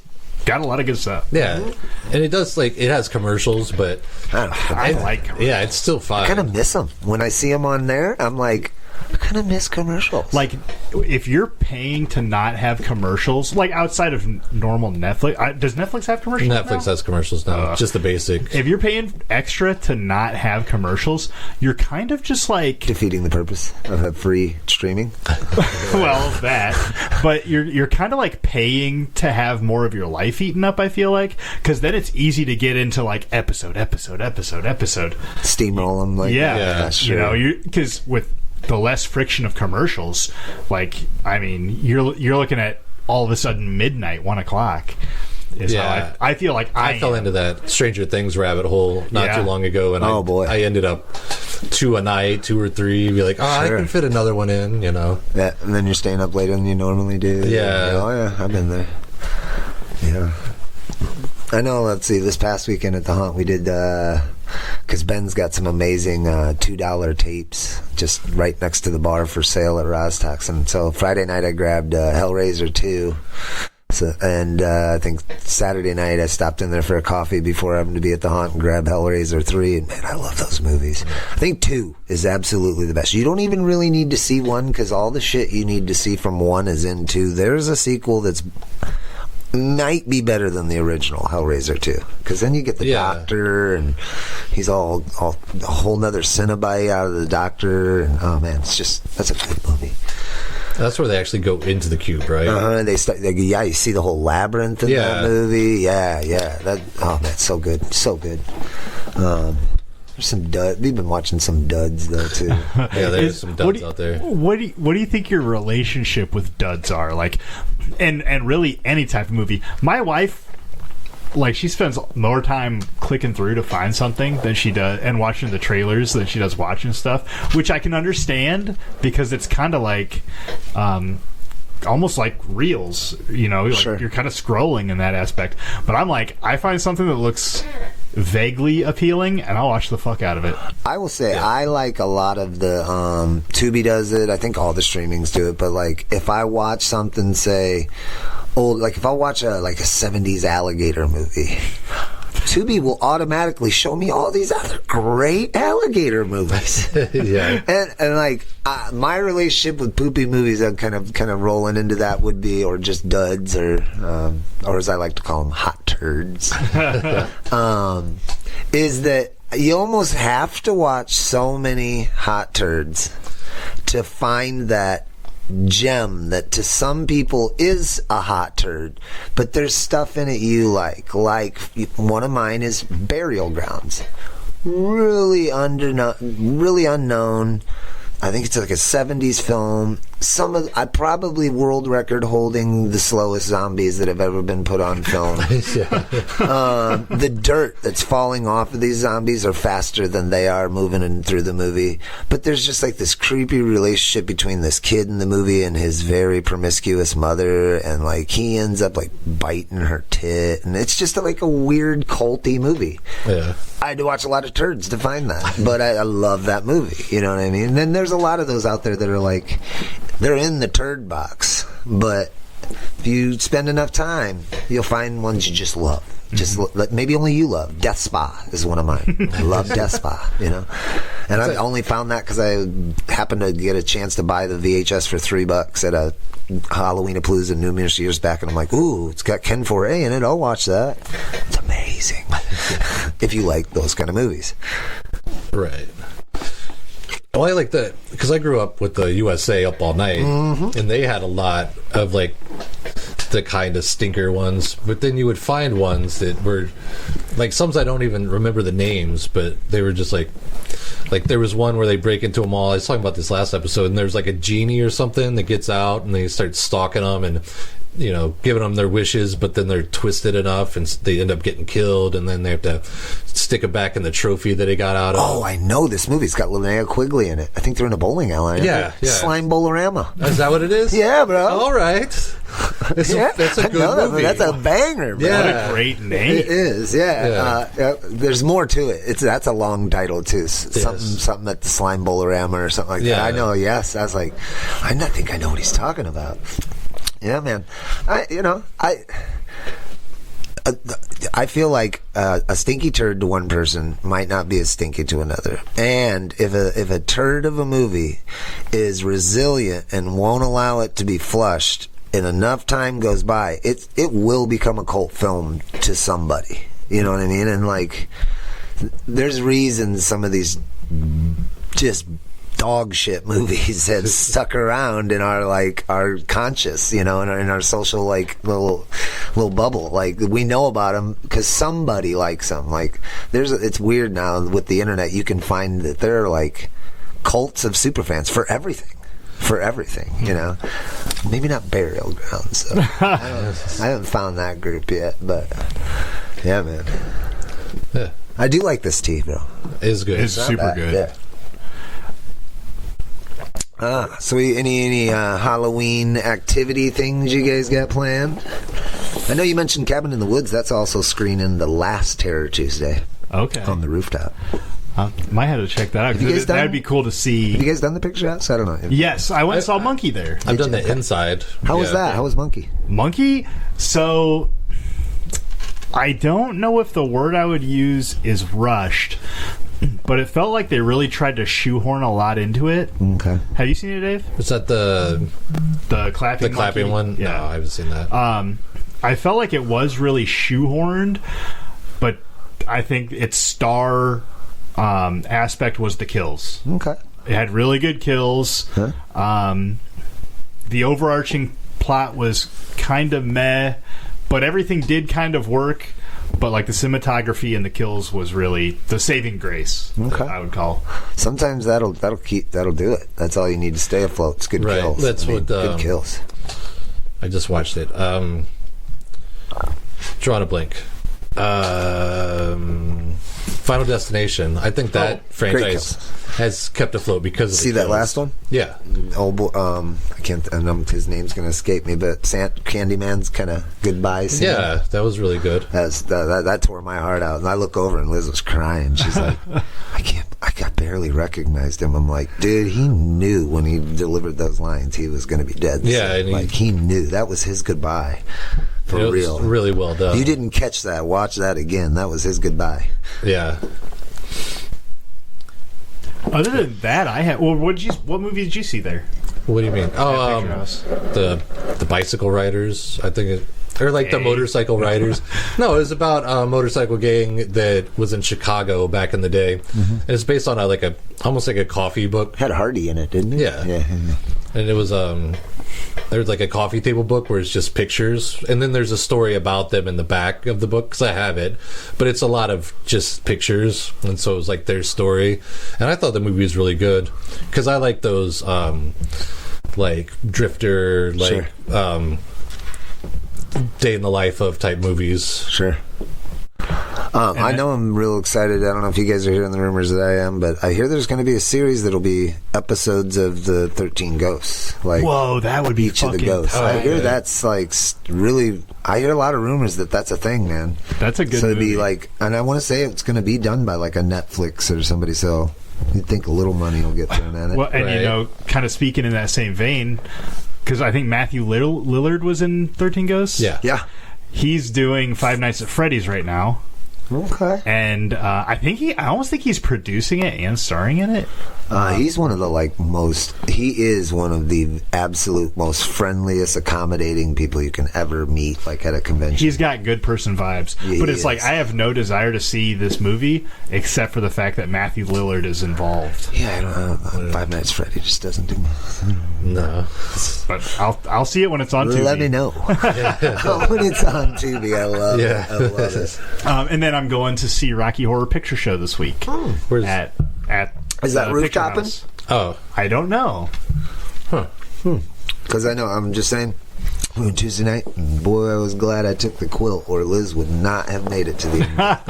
got a lot of good stuff. Yeah, and it does it has commercials, but I like commercials. Yeah, it's still fun. I kind of miss them when I see them on there. I'm like, I kind of miss commercials. Like, if you're paying to not have commercials, like outside of normal Netflix, does Netflix have commercials? Netflix has commercials now, just the basic. If you're paying extra to not have commercials, you're kind of just like defeating the purpose of free streaming. Well, that, but you're kind of like paying to have more of your life eaten up. I feel like because then it's easy to get into like episode, steamroll them. Like that's true. You know, because with the less friction of commercials, like I mean, you're looking at all of a sudden midnight, 1 o'clock. How I feel like I fell into that Stranger Things rabbit hole not too long ago, and I ended up 2 a night, 2 or 3. Be like, I can fit another one in, you know. Yeah, and then you're staying up later than you normally do. Yeah. Oh yeah, I've been there. Yeah. I know. Let's see. This past weekend at the Haunt, we did because Ben's got some amazing $2 tapes just right next to the bar for sale at Rostock's. And so Friday night I grabbed Hellraiser 2. So, and I think Saturday night I stopped in there for a coffee before having to be at the Haunt and grab Hellraiser 3. And man, I love those movies. I think 2 is absolutely the best. You don't even really need to see 1 because all the shit you need to see from 1 is in 2. There's a sequel that's might be better than the original Hellraiser 2 because then you get the doctor and he's all a whole nother Cenobite out of the doctor, and oh man, that's a good movie. That's where they actually go into the cube, right? You see the whole labyrinth in that movie. That's so good, so good. There's some duds. We've been watching some duds though too. Yeah, there's some duds out there. What do you think your relationship with duds are like? And really any type of movie. My wife, like, she spends more time clicking through to find something than she does and watching the trailers than she does watching stuff, which I can understand because it's kind of like almost like reels, you know, like you're kind of scrolling in that aspect. But I'm like, I find something that looks vaguely appealing and I'll watch the fuck out of it. I will say I like a lot of the Tubi does it. I think all the streamings do it, but like if I watch something, say old, like if I watch a 70s alligator movie, Tubi will automatically show me all these other great alligator movies. Yeah. And like my relationship with poopy movies, I'm kind of rolling into that would be, or just duds, or as I like to call them, hot turds. Is that you almost have to watch so many hot turds to find that gem that to some people is a hot turd, but there's stuff in it you like one of mine is Burial Grounds. Really unknown. I think it's like a 70s film. I probably world record holding the slowest zombies that have ever been put on film. The dirt that's falling off of these zombies are faster than they are moving in through the movie. But there's just like this creepy relationship between this kid in the movie and his very promiscuous mother, and like he ends up like biting her tit, and it's just like a weird culty movie. Yeah. I had to watch a lot of turds to find that, but I love that movie. You know what I mean? And then there's a lot of those out there that are like, they're in the turd box, but if you spend enough time, you'll find ones you just love. Just maybe only you love. Death Spa is one of mine. I love Death Spa, you know. And I only found that because I happened to get a chance to buy the VHS for $3 at a Halloween-a-Palooza numerous years back, and I'm like, ooh, it's got Ken Foray in it. I'll watch that. It's amazing. If you like those kind of movies. Right. Well, I like that because I grew up with the USA Up All Night, and they had a lot of like the kind of stinker ones, but then you would find ones that were like some I don't even remember the names, but they were just like there was one where they break into a mall. I was talking about this last episode, and there's like a genie or something that gets out and they start stalking them and, you know, giving them their wishes, but then they're twisted enough and they end up getting killed, and then they have to stick it back in the trophy that he got out of. Oh, I know this movie. It's got Linnea Quigley in it. I think they're in a bowling alley. Yeah. Slime Bowlerama. Is that what it is? Yeah, bro. All right. That's a good movie. That's a banger, bro. Yeah. What a great name. It is, yeah. There's more to it. That's a long title too. Something at the Slime Bowlerama or something like that. I know. Yes, I was like, I think I know what he's talking about. Yeah, man. I feel like a stinky turd to one person might not be as stinky to another. And if a turd of a movie is resilient and won't allow it to be flushed, and enough time goes by, it will become a cult film to somebody. You know what I mean? And like, there's reasons some of these just dog shit movies have stuck around in our conscious, you know, in our social like little bubble. Like, we know about them because somebody likes them. Like, it's weird now with the internet. You can find that there are like cults of superfans for everything. You know, maybe not Burial Ground. So I haven't found that group yet, but yeah, man. Yeah. I do like this tea, bro. It's good. It's super bad. good. Yeah. So any Halloween activity things you guys got planned? I know you mentioned Cabin in the Woods. That's also screening the last Terror Tuesday. Okay. On the rooftop. Might have to check that out. That'd be cool to see. Have you guys done the picture house? I don't know. Yes, I went and saw Monkey there. I've done the inside. How was that? How was Monkey? Monkey? So, I don't know if the word I would use is rushed, but it felt like they really tried to shoehorn a lot into it. Okay. Have you seen it, Dave? Is that the clapping clapping one? Yeah. No, I haven't seen that. I felt like it was really shoehorned, but I think its star aspect was the kills. Okay. It had really good kills. Huh? The overarching plot was kind of meh, but everything did kind of work. But like the cinematography and the kills was really the saving grace. Okay. I would call. Sometimes that'll do it. That's all you need to stay afloat. It's good kills. That's good kills. I just watched it. Drawing a blank. Final Destination. I think that franchise has kept afloat because of See that last one? Yeah. Oh, I can't. His name's going to escape me, but Candyman's kind of goodbye scene. Yeah, that was really good. That tore my heart out. And I look over and Liz was crying. She's like, I barely recognized him. I'm like, dude, he knew when he delivered those lines he was going to be dead. Yeah, so, he knew that was his goodbye. For real. Really well done. You didn't catch that. Watch that again. That was his goodbye. Yeah. Other than that, I had. Well, what movie did you see there? What do you mean? Oh, Picture House. the bicycle riders. I think or like the motorcycle riders. No, it was about a motorcycle gang that was in Chicago back in the day. Mm-hmm. And it's based on almost like a coffee book. Had Hardy in it, didn't it? Yeah. And it was there's like a coffee table book where it's just pictures, and then there's a story about them in the back of the book because I have it, but it's a lot of just pictures, and so it was like their story. And I thought the movie was really good because I like those like Drifter, like Day in the Life of type movies. Sure. I know I'm real excited. I don't know if you guys are hearing the rumors that I am, but I hear there's going to be a series that'll be episodes of the 13 Ghosts. Like, whoa, that would be each of the fucking ghosts. I hear tight. that's like really. I hear a lot of rumors that that's a thing, man. That's a good So it'd movie. be like, and I want to say it's going to be done by like a Netflix or somebody. So you'd think a little money will get thrown at it. Well, and Right. you know, kind of speaking in that same vein, because I think Matthew Lillard was in 13 Ghosts. Yeah. He's doing Five Nights at Freddy's right now. Okay. And I almost think he's producing it and starring in it. He's one of the he is one of the absolute most friendliest, accommodating people you can ever meet, like at a convention. He's got good person vibes. Yeah, but he it's like, is. I have no desire to see this movie except for the fact that Matthew Lillard is involved. Yeah, I don't know. Five Nights at Freddy just doesn't do much. No. But I'll see it when it's on Tubi. Let me know. When it's on Tubi, I love it. I love it. And then I'm going to see Rocky Horror Picture Show this week. Where's At Is that the roof Picture topping? House. Oh, I don't know. Because I know, I'm just saying, we went Tuesday night, and boy, I was glad I took the quilt, or Liz would not have made it to the end.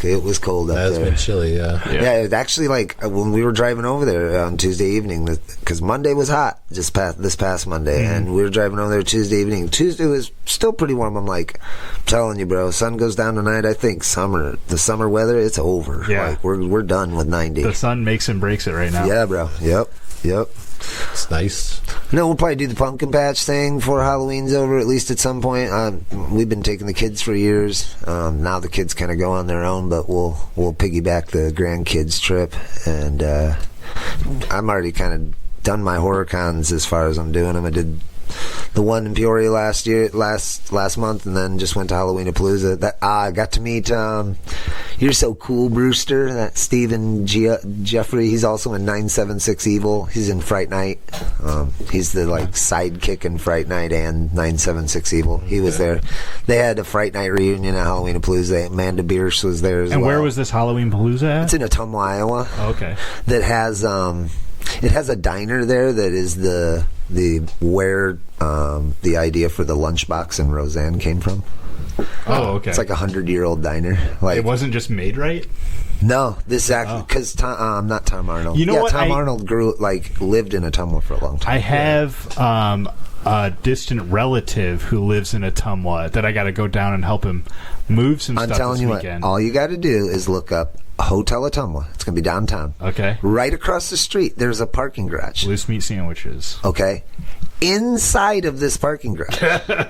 It was cold up that's there. been chilly. Yeah. Yeah, it actually, like, when we were driving over there on Tuesday evening, because Monday was hot, this past Monday, and we were driving over there Tuesday evening. Tuesday was still pretty warm. I'm like, I'm telling you, bro, sun goes down tonight. I think the summer weather, it's over. Yeah. Like, we're done with 90. The sun makes and breaks it right now. Yeah, bro. Yep. It's nice. No, we'll probably do the pumpkin patch thing before Halloween's over, at least at some point. We've been taking the kids for years. Now the kids kind of go on their own, but we'll piggyback the grandkids trip. And I'm already kind of done my horror cons as far as I'm doing them. I did the one in Peoria last month, and then just went to Halloween-a-Palooza. I got to meet You're So Cool Brewster, that Stephen Jeffrey. He's also in 976 Evil. He's in Fright Night. He's the sidekick in Fright Night and 976 Evil. He was there. They had a Fright Night reunion at Halloween-a-Palooza. Amanda Bierce was there as well. And where was this Halloween Palooza at? It's in Ottumwa, Iowa. Oh, okay. That has it has a diner there that is where the idea for the lunchbox in Roseanne came from. Oh, okay. It's like 100-year-old diner. It wasn't just made right? No, this actually because not Tom Arnold. You know what? Tom Arnold lived in Ottumwa for a long time. I have a distant relative who lives in Ottumwa that I got to go down and help him move some I'm stuff telling this you weekend. what, all you got to do is look up Hotel Ottumwa. It's going to be downtown. Okay. Right across the street, there's a parking garage. Loose meat sandwiches. Okay. Inside of this parking garage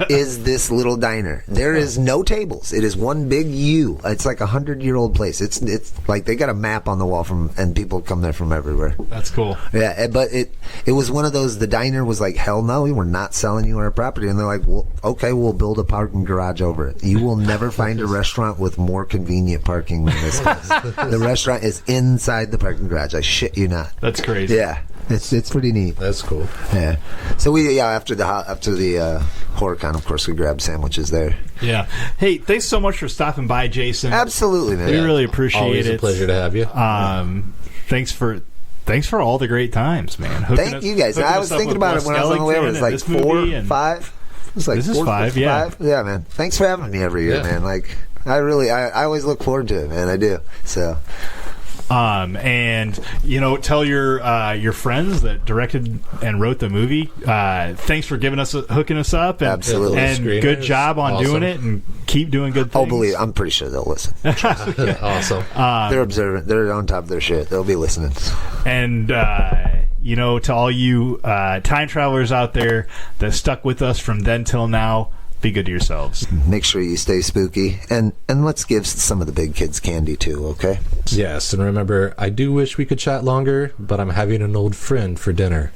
is this little diner. There is no tables. It is one big U. It's like 100-year-old place. It's like they got a map on the wall and people come there from everywhere. That's cool. Yeah, but it was one of those. The diner was like, hell no, we were not selling you our property. And they're like, well, okay, we'll build a parking garage over it. You will never find a restaurant with more convenient parking than this place. The restaurant is inside the parking garage. I shit you not. That's crazy. Yeah. It's pretty neat. That's cool. Yeah. So after the HorrorCon, of course, we grabbed sandwiches there. Yeah. Hey, thanks so much for stopping by, Jason. Absolutely, man. We really appreciate Always it. a pleasure to have you. Thanks for all the great times, man. Thank you guys. I was thinking about it when I was on the way over. It was like 4, 5. It was like this is 4, 5, yeah. 5. Yeah, man. Thanks for having me every year, man. Like, I always look forward to it, man. I do. So. And tell your friends that directed and wrote the movie. Thanks for hooking us up. And, Absolutely. And good job on doing it, and keep doing good things. I'm pretty sure they'll listen. Awesome. They're observant. They're on top of their shit. They'll be listening. And to all you time travelers out there that stuck with us from then till now, be good to yourselves. Make sure you stay spooky, and let's give some of the big kids candy too, okay? Yes, and remember, I do wish we could chat longer, but I'm having an old friend for dinner.